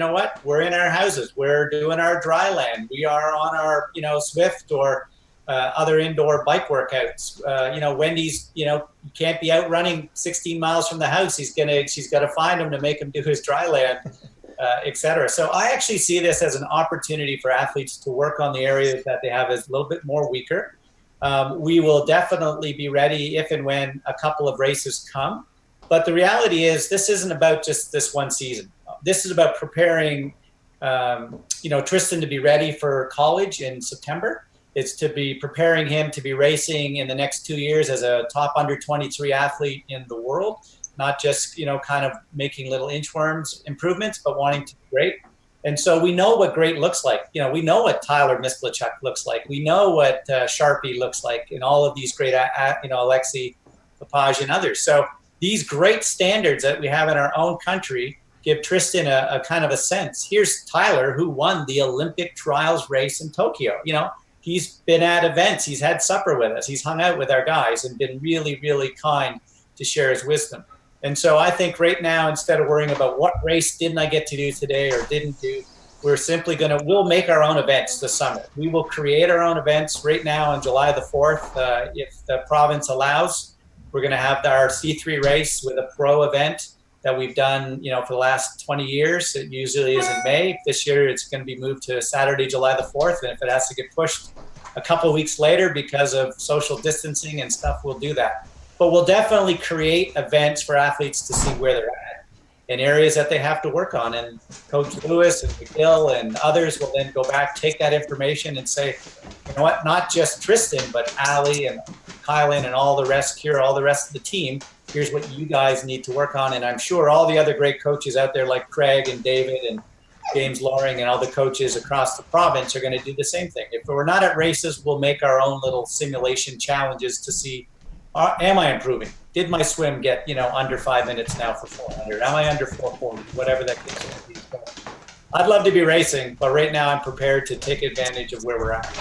we're in our houses, we're doing our dry land, we are on our, Swift or other indoor bike workouts. Wendy's, you can't be out running 16 miles from the house. She's got to find him to make him do his dry land, etc. So I actually see this as an opportunity for athletes to work on the areas that they have as a little bit more weaker. We will definitely be ready if and when a couple of races come. But the reality is this isn't about just this one season. This is about preparing, Tristen to be ready for college in September. It's to be preparing him to be racing in the next 2 years as a top under 23 athlete in the world, not just, kind of making little inchworms improvements, but wanting to be great. And so we know what great looks like. We know what Tyler Misplachuk looks like. We know what Sharpie looks like and all of these great, Alexei Lepage and others. So these great standards that we have in our own country give Tristen a kind of a sense. Here's Tyler, who won the Olympic trials race in Tokyo. He's been at events. He's had supper with us. He's hung out with our guys and been really, really kind to share his wisdom. And so I think right now, instead of worrying about what race didn't I get to do today or didn't do, we're simply we'll make our own events this summer. We will create our own events right now on July the 4th, if the province allows. We're going to have our C3 race with a pro event. that we've done, for the last 20 years. It usually is in May. This year, it's going to be moved to Saturday, July the 4th. And if it has to get pushed a couple of weeks later because of social distancing and stuff, we'll do that. But we'll definitely create events for athletes to see where they're at in areas that they have to work on. And Coach Lewis and McGill and others will then go back, take that information and say, you know what, not just Tristen, but Ali and Kylan and all the rest, Kira, all the rest of the team, here's what you guys need to work on. And I'm sure all the other great coaches out there like Craig and David and James Loring and all the coaches across the province are going to do the same thing. If we're not at races, we'll make our own little simulation challenges to see, am I improving? Did my swim get, under 5 minutes now for 400? Am I under 440? Whatever that case may be. So I'd love to be racing, but right now I'm prepared to take advantage of where we're at.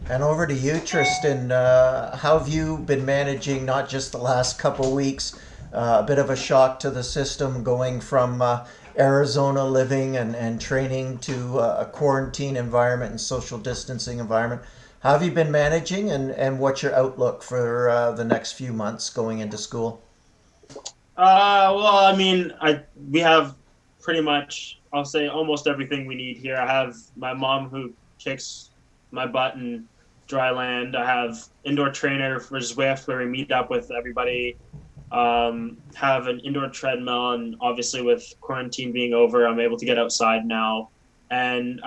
And over to you, Tristen. How have you been managing not just the last couple weeks, a bit of a shock to the system going from Arizona living and training to a quarantine environment and social distancing environment? How have you been managing and what's your outlook for the next few months going into school? We have pretty much, I'll say, almost everything we need here. I have my mom who kicks my butt in dry land. I have indoor trainer for Zwift where we meet up with everybody. Have an indoor treadmill, and obviously with quarantine being over, I'm able to get outside now. And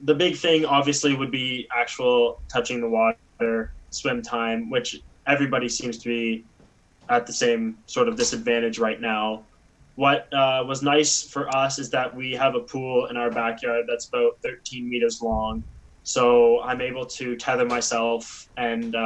the big thing obviously would be actual touching the water, swim time, which everybody seems to be at the same sort of disadvantage right now. What was nice for us is that we have a pool in our backyard that's about 13 meters long. So I'm able to tether myself and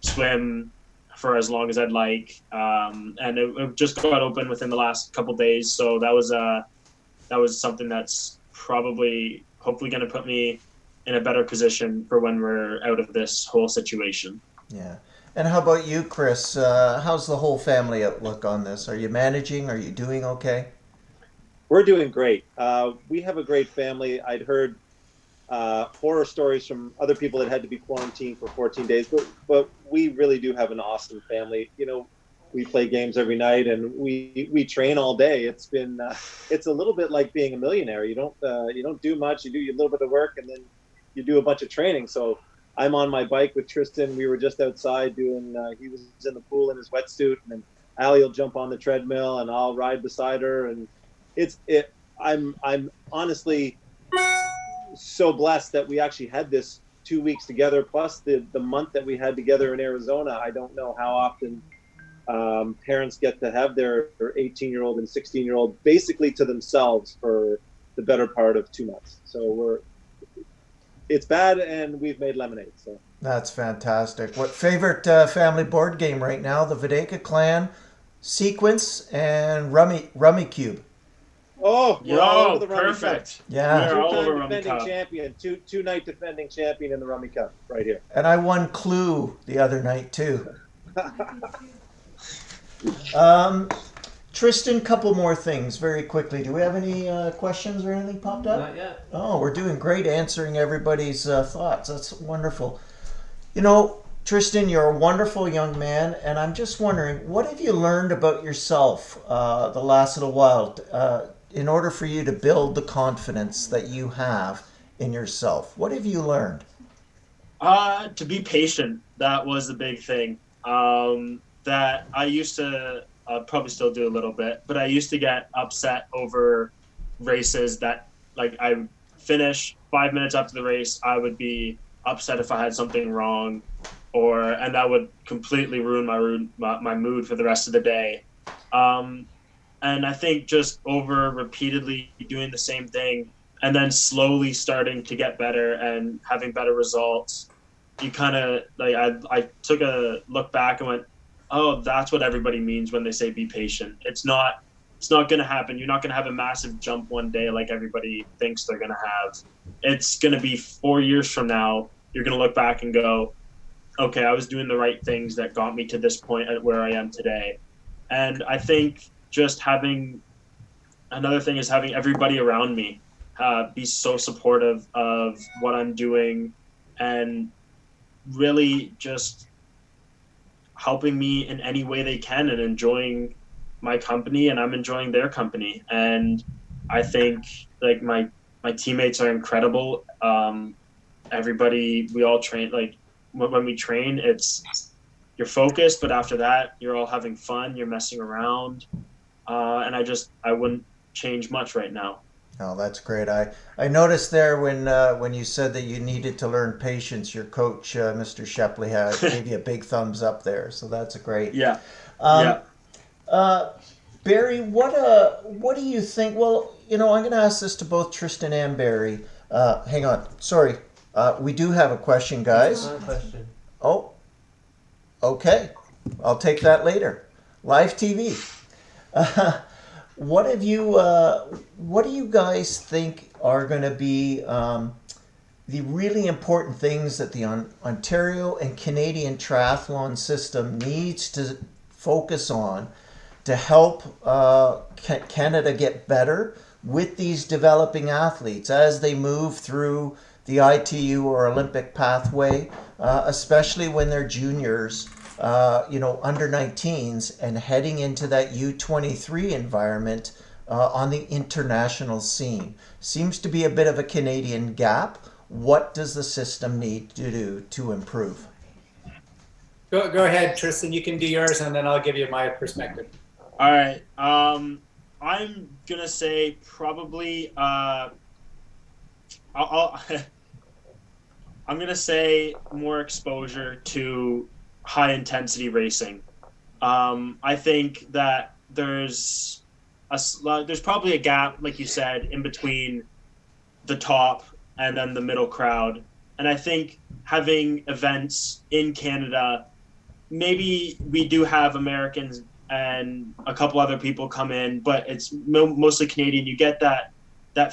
swim for as long as I'd like. And it just got open within the last couple days. So that was something that's probably, hopefully going to put me in a better position for when we're out of this whole situation. Yeah. And how about you, Chris? How's the whole family outlook on this? Are you managing? Are you doing okay? We're doing great. We have a great family. I'd heard horror stories from other people that had to be quarantined for 14 days, but we really do have an awesome family. We play games every night and we train all day. It's been it's a little bit like being a millionaire. You don't do much. You do a little bit of work and then you do a bunch of training. So I'm on my bike with Tristen. We were just outside doing. He was in the pool in his wetsuit, and then Ali will jump on the treadmill and I'll ride beside her. And I'm honestly so blessed that we actually had this 2 weeks together, plus the month that we had together in Arizona. I don't know how often parents get to have their 18-year-old and 16-year-old basically to themselves for the better part of 2 months. So it's bad, and we've made lemonade. So that's fantastic. What favorite family board game right now? The Videka Clan, Sequence, and Rummy Cube. Oh, we're all over the Rummy perfect. Cup. Yeah. We're all over Two-time Rummy defending Cup. champion, two-night defending champion in the Rummy Cup right here. And I won Clue the other night too. Tristen, couple more things very quickly. Do we have any questions or anything popped up? Not yet. Oh, we're doing great answering everybody's thoughts. That's wonderful. Tristen, you're a wonderful young man, and I'm just wondering, what have you learned about yourself the last little while in order for you to build the confidence that you have in yourself? What have you learned? To be patient. That was the big thing. That I used to probably still do a little bit, but I used to get upset over races that, like, I finish 5 minutes after the race, I would be upset if I had something wrong, and that would completely ruin my mood for the rest of the day. And I think just over repeatedly doing the same thing and then slowly starting to get better and having better results, you kind of, like, I took a look back and went, oh, that's what everybody means when they say be patient. It's not going to happen. You're not going to have a massive jump one day like everybody thinks they're going to have. It's going to be 4 years from now. You're going to look back and go, okay, I was doing the right things that got me to this point at where I am today. And I think just another thing is having everybody around me be so supportive of what I'm doing and really just helping me in any way they can and enjoying my company and I'm enjoying their company. And I think like my teammates are incredible. Everybody, we all train, like when we train, you're focused, but after that, you're all having fun, you're messing around. And I wouldn't change much right now. Oh, that's great. I noticed there when you said that you needed to learn patience, your coach, Mr. Shepley, gave you a big thumbs up there. So that's a great. Yeah. Um, Yeah. Barrie, what do you think? Well, I'm going to ask this to both Tristen and Barrie. Hang on, sorry, we do have a question, guys. One question. Oh, okay, I'll take that later. Live TV. What have you? What do you guys think are going to be the really important things that the Ontario and Canadian triathlon system needs to focus on to help Canada get better with these developing athletes as they move through the ITU or Olympic pathway, especially when they're juniors, under 19s and heading into that U23 environment on the international scene? Seems to be a bit of a Canadian gap. What does the system need to do to improve? Go ahead, Tristen. You can do yours, and then I'll give you my perspective. All right. I'm gonna say probably I'll I'm gonna say more exposure to high intensity racing. I think that there's probably a gap, like you said, in between the top and then the middle crowd. And I think having events in Canada, maybe we do have Americans and a couple other people come in, but it's mostly Canadian. You get that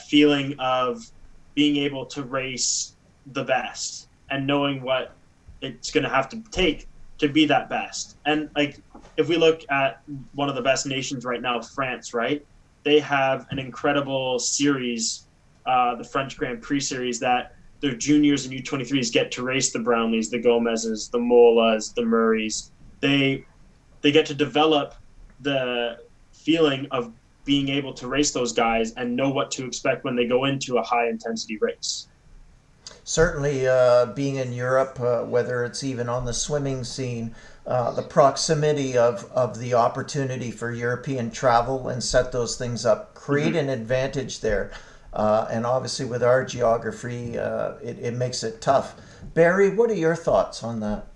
feeling of being able to race the best and knowing what it's going to have to take to be that best. And like, if we look at one of the best nations right now, France, right? They have an incredible series, the French Grand Prix series, that their juniors and U23s get to race the Brownlees, the Gomez's, the Molas, the Murrays. They get to develop the feeling of being able to race those guys and know what to expect when they go into a high intensity race. Certainly, being in Europe, whether it's even on the swimming scene, the proximity of the opportunity for European travel and set those things up, create an advantage there. And obviously with our geography, it makes it tough. Barrie, what are your thoughts on that?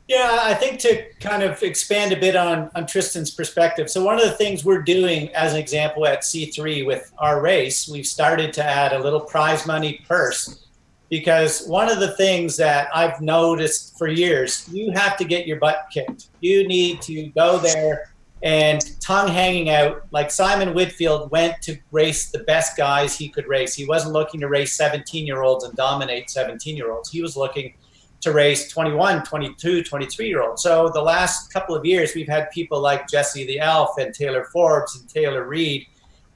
Yeah, I think to kind of expand a bit on Tristen's perspective. So one of the things we're doing as an example at C3 with our race, we've started to add a little prize money purse, because one of the things that I've noticed for years, you have to get your butt kicked. You need to go there and tongue hanging out. Like Simon Whitfield went to race the best guys he could race. He wasn't looking to race 17-year-olds and dominate 17-year-olds. He was looking to race 21, 22, 23-year-olds. So the last couple of years, we've had people like Jesse the Elf and Taylor Forbes and Taylor Reed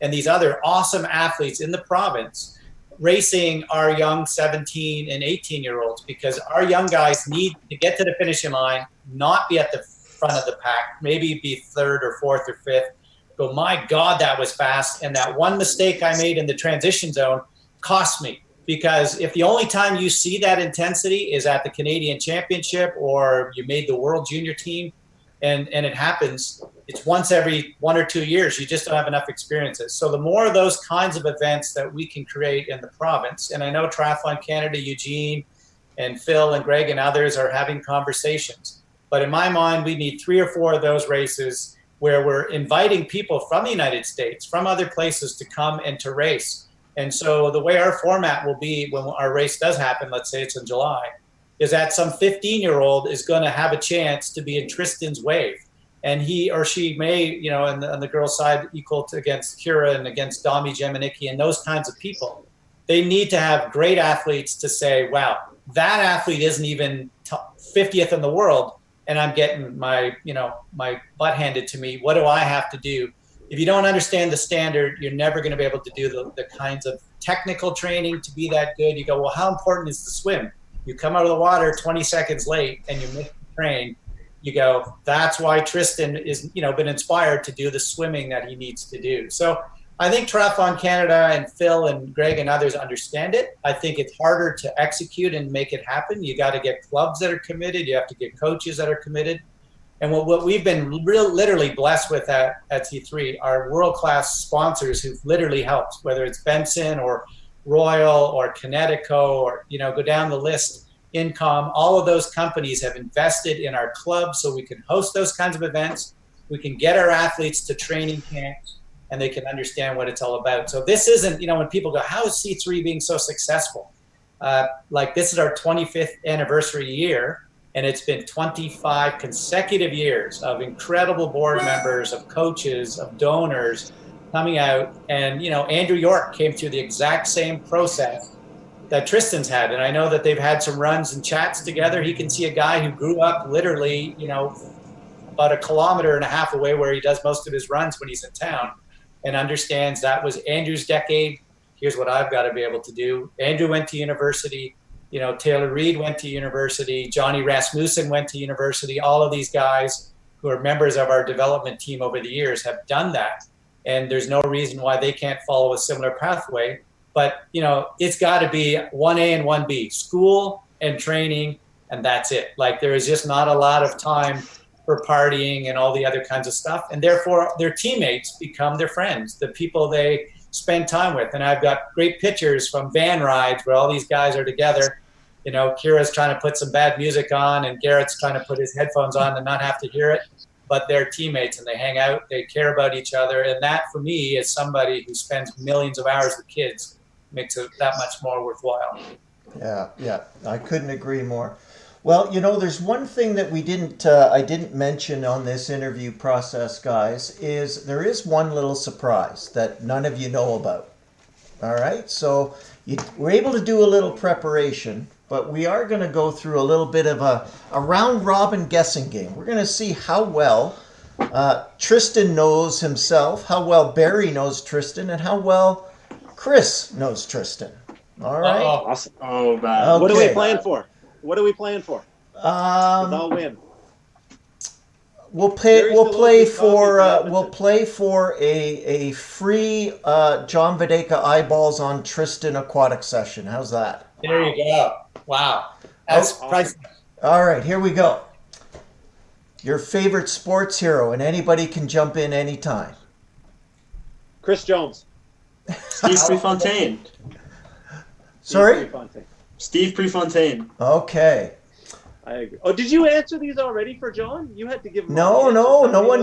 and these other awesome athletes in the province racing our young 17 and 18-year-olds, because our young guys need to get to the finishing line, not be at the front of the pack, maybe be third or fourth or fifth. Go, my God, that was fast. And that one mistake I made in the transition zone cost me. Because if the only time you see that intensity is at the Canadian Championship or you made the World Junior team, and it happens, it's once every 1 or 2 years, you just don't have enough experiences. So the more of those kinds of events that we can create in the province, and I know Triathlon Canada, Eugene and Phil and Greg and others are having conversations. But in my mind, we need 3 or 4 of those races where we're inviting people from the United States, from other places to come and to race. And so the way our format will be when our race does happen, let's say it's in July, is that some 15-year-old is going to have a chance to be in Tristen's wave. And he or she may, on the girls' side, equal to against Kira and against Dami Jemanicki and those kinds of people. They need to have great athletes to say, wow, that athlete isn't even 50th in the world, and I'm getting my butt handed to me. What do I have to do? If you don't understand the standard, you're never going to be able to do the kinds of technical training to be that good. You go, well, how important is the swim? You come out of the water 20 seconds late and you miss the train. you go, that's why Tristen is, been inspired to do the swimming that he needs to do. So I think Triathlon Canada and Phil and Greg and others understand it. I think it's harder to execute and make it happen. You got to get clubs that are committed. You have to get coaches that are committed. And what we've been literally blessed with at C3 are world-class sponsors who've literally helped, whether it's Benson or Royal or Kinetico or, go down the list, Incom. All of those companies have invested in our club so we can host those kinds of events. We can get our athletes to training camps and they can understand what it's all about. So this isn't, when people go, how is C3 being so successful? This is our 25th anniversary year. And it's been 25 consecutive years of incredible board members, of coaches, of donors coming out. And, Andrew York came through the exact same process that Tristen's had. And I know that they've had some runs and chats together. He can see a guy who grew up literally, about 1.5 kilometers away where he does most of his runs when he's in town, and understands that was Andrew's decade. Here's what I've got to be able to do. Andrew went to university. Taylor Reed went to university, Johnny Rasmussen went to university. All of these guys who are members of our development team over the years have done that. And there's no reason why they can't follow a similar pathway. But, it's got to be 1A and 1B, school and training, and that's it. There is just not a lot of time for partying and all the other kinds of stuff. And therefore, their teammates become their friends, the people they spend time with. And I've got great pictures from van rides where all these guys are together. Kira's trying to put some bad music on and Garrett's trying to put his headphones on and not have to hear it, but they're teammates and they hang out, they care about each other. And that for me, as somebody who spends millions of hours with kids, makes it that much more worthwhile. Yeah, I couldn't agree more. Well, there's one thing that I didn't mention on this interview process, guys, is there is one little surprise that none of you know about. All right, so we're able to do a little preparation, but we are going to go through a little bit of a round robin guessing game. We're going to see how well Tristen knows himself, how well Barrie knows Tristen, and how well Chris knows Tristen. All right. Awesome. Oh, bad. Okay. What are we playing for? I'll win. We'll play for a free John Videka eyeballs on Tristen aquatic session. How's that? There you go. Wow. That's priceless. All right, here we go. Your favorite sports hero, and anybody can jump in anytime. Chris Jones. Steve Prefontaine. Sorry? Steve Prefontaine. Okay. I agree. Oh, did you answer these already for John? You had to give them. No one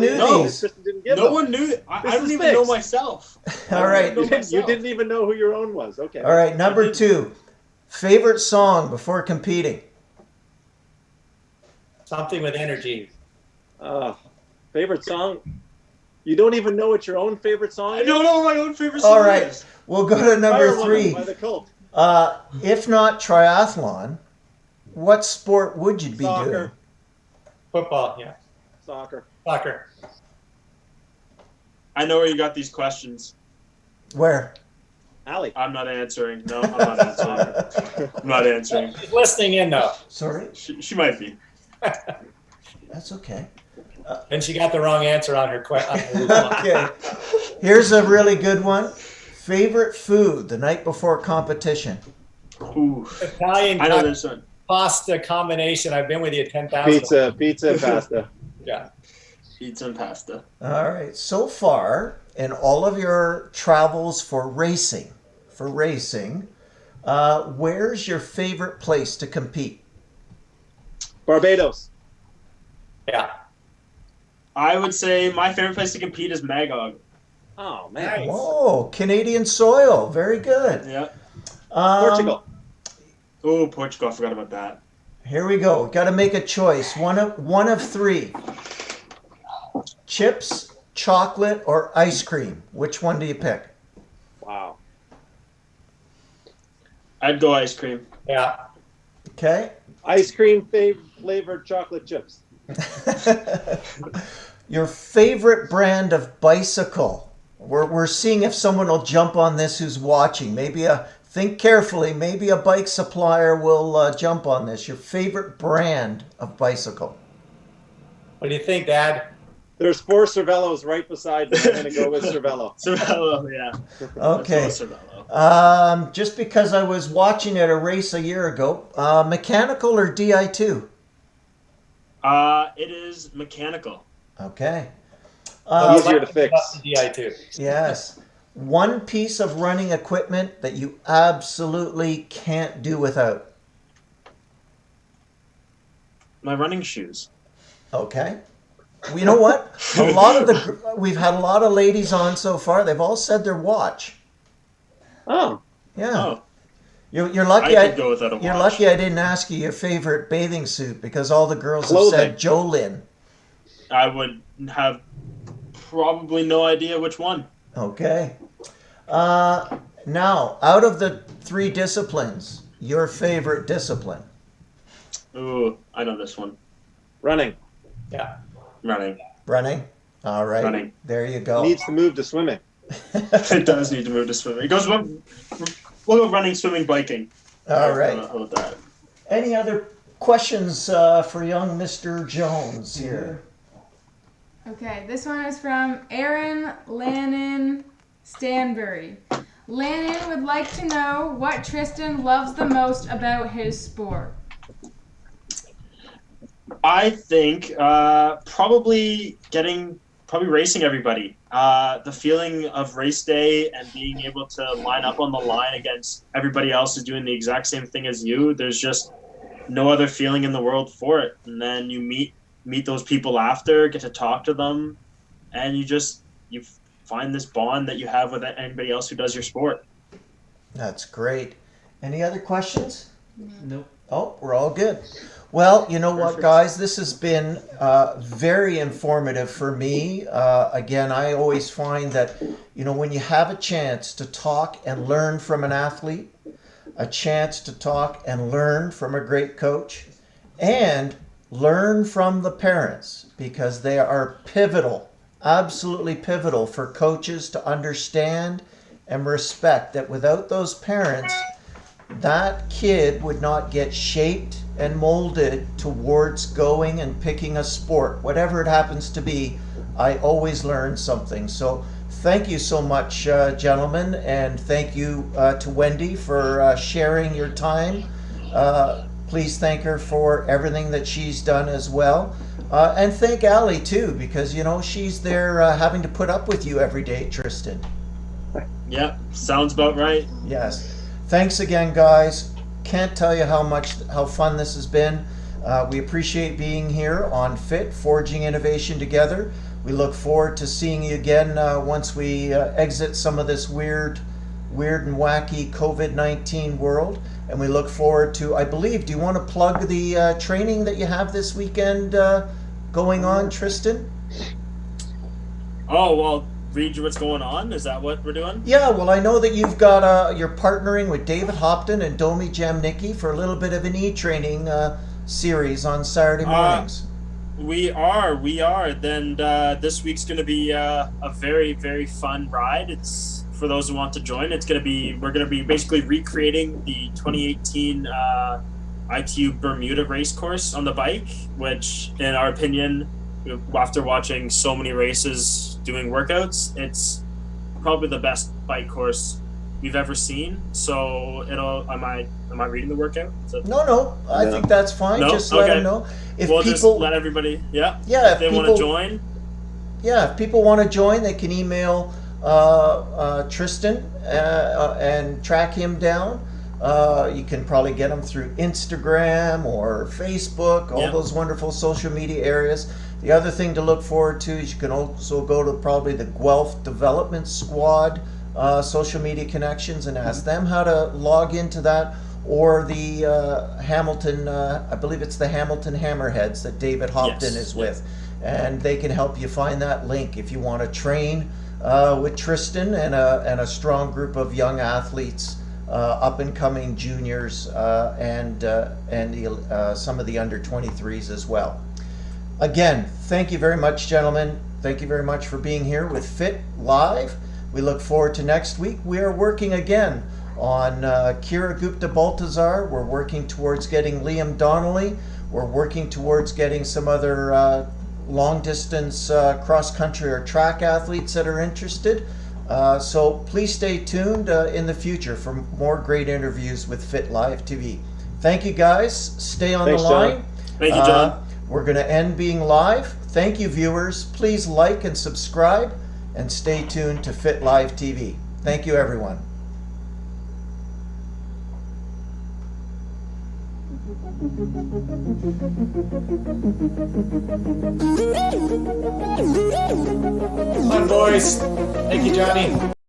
knew these. No one knew. I don't even know myself. All right. You didn't even know who your own was. Okay. All right, number 2. Favorite song before competing? Something with energy. Favorite song? You don't even know what your own favorite song is? I don't know what my own favorite song All right, is. we'll go to number 3. By the Cult. If not triathlon, what sport would you be doing? Football, yeah. Soccer. I know where you got these questions. Where? Allie. I'm not answering. No, I'm not answering. I'm not answering. She's listening in, though. Sorry? She might be. That's okay. And she got the wrong answer on her question. Okay. Here's a really good one. Favorite food the night before competition? Ooh. Italian I know this one. pasta combination. I've been with you 10,000. Pizza, pasta. Yeah. Pizza and pasta. All right. So far, in all of your travels for racing, where's your favorite place to compete? Barbados. Yeah. I would say my favorite place to compete is Magog. Oh, man. Whoa, Canadian soil. Very good. Yeah. Portugal. Oh, Portugal. I forgot about that. Here we go. Got to make a choice. One of 3. Chips, chocolate, or ice cream. Which one do you pick? Wow. I'd go ice cream. Yeah. Okay. Ice cream flavored chocolate chips. Your favorite brand of bicycle. We're seeing if someone will jump on this who's watching. Think carefully. Maybe a bike supplier will jump on this. Your favorite brand of bicycle. What do you think, Dad? There's 4 Cervelos right beside me. I'm going to go with Cervelo. Cervelo, yeah. Okay. Let's go Cervelo. Just because I was watching at a race a year ago, mechanical or Di2? It is mechanical. Okay. Easier to fix. The Di2. Yes. One piece of running equipment that you absolutely can't do without. My running shoes. Okay. Well, you know what? We've had a lot of ladies on so far. They've all said their watch. Oh. Yeah. Oh, You're lucky. I could go without a watch. You're lucky I didn't ask you your favorite bathing suit because all the girls Clothing. have said Jolyn. I would have probably no idea which one. Okay. Now, out of the 3 disciplines, your favorite discipline? Ooh, I know this one. Running. Yeah. Running. Running. All right. Running. There you go. Needs to move to swimming. It does need to move to swimming. It goes. We'll go running, swimming, biking. All right. How about that? Any other questions for young Mr. Jones here? Okay, this one is from Aaron Lannon Stanbury. Lannon would like to know what Tristen loves the most about his sport. I think probably racing everybody. The feeling of race day and being able to line up on the line against everybody else who's doing the exact same thing as you. There's just no other feeling in the world for it. And then you meet those people after, get to talk to them, and you find this bond that you have with anybody else who does your sport. That's great. Any other questions? Nope. Oh, we're all good. Well, you know what, guys? This has been very informative for me. Again, I always find that, when you have a chance to talk and learn from an athlete, a chance to talk and learn from a great coach, and learn from the parents, because they are pivotal, absolutely pivotal for coaches to understand and respect that without those parents, that kid would not get shaped and molded towards going and picking a sport, whatever it happens to be. I always learn something. So thank you so much, gentlemen, and thank you to Wendy for sharing your time. Please thank her for everything that she's done as well. And thank Allie too, because she's there having to put up with you every day, Tristen. Yeah, sounds about right. Yes. Thanks again, guys. Can't tell you how fun this has been. We appreciate being here on F.I.T, Forging Innovation Together. We look forward to seeing you again once we exit some of this weird and wacky COVID-19 world. And we look forward to, I believe, do you want to plug the training that you have this weekend going on, Tristen? Oh, well, read you what's going on? Is that what we're doing? Yeah, well, I know that you've got you're partnering with David Hopton and Domi Jamnicki for a little bit of an e-training series on Saturday mornings. We are. Then this week's going to be a very, very fun ride. It's for those who want to join. We're going to be basically recreating the 2018 ITU Bermuda race course on the bike, which, in our opinion, after watching so many races doing workouts, it's probably the best bike course we've ever seen. So am I reading the workout? No, I think that's fine. No? Just let them know. Just let everybody, if they want to join. Yeah, if people want to join, they can email Tristen and track him down. You can probably get him through Instagram or Facebook, all those wonderful social media areas. The other thing to look forward to is you can also go to probably the Guelph Development Squad social media connections and ask them how to log into that, or the Hamilton, I believe it's the Hamilton Hammerheads that David Hopton is with, and they can help you find that link if you want to train with Tristen and a strong group of young athletes, up and coming juniors, and some of the under 23s as well. Again, thank you very much, gentlemen. Thank you very much for being here with F.I.T Live. We look forward to next week. We are working again on Kira Gupta-Baltazar. We're working towards getting Liam Donnelly. We're working towards getting some other long distance cross country or track athletes that are interested. So please stay tuned in the future for more great interviews with Fit Live TV. Thank you guys. Stay on Thanks, the line. John. Thank you, John. We're going to end being live. Thank you, viewers. Please like and subscribe and stay tuned to Fit Live TV. Thank you, everyone. Come on, boys. Thank you, Johnny.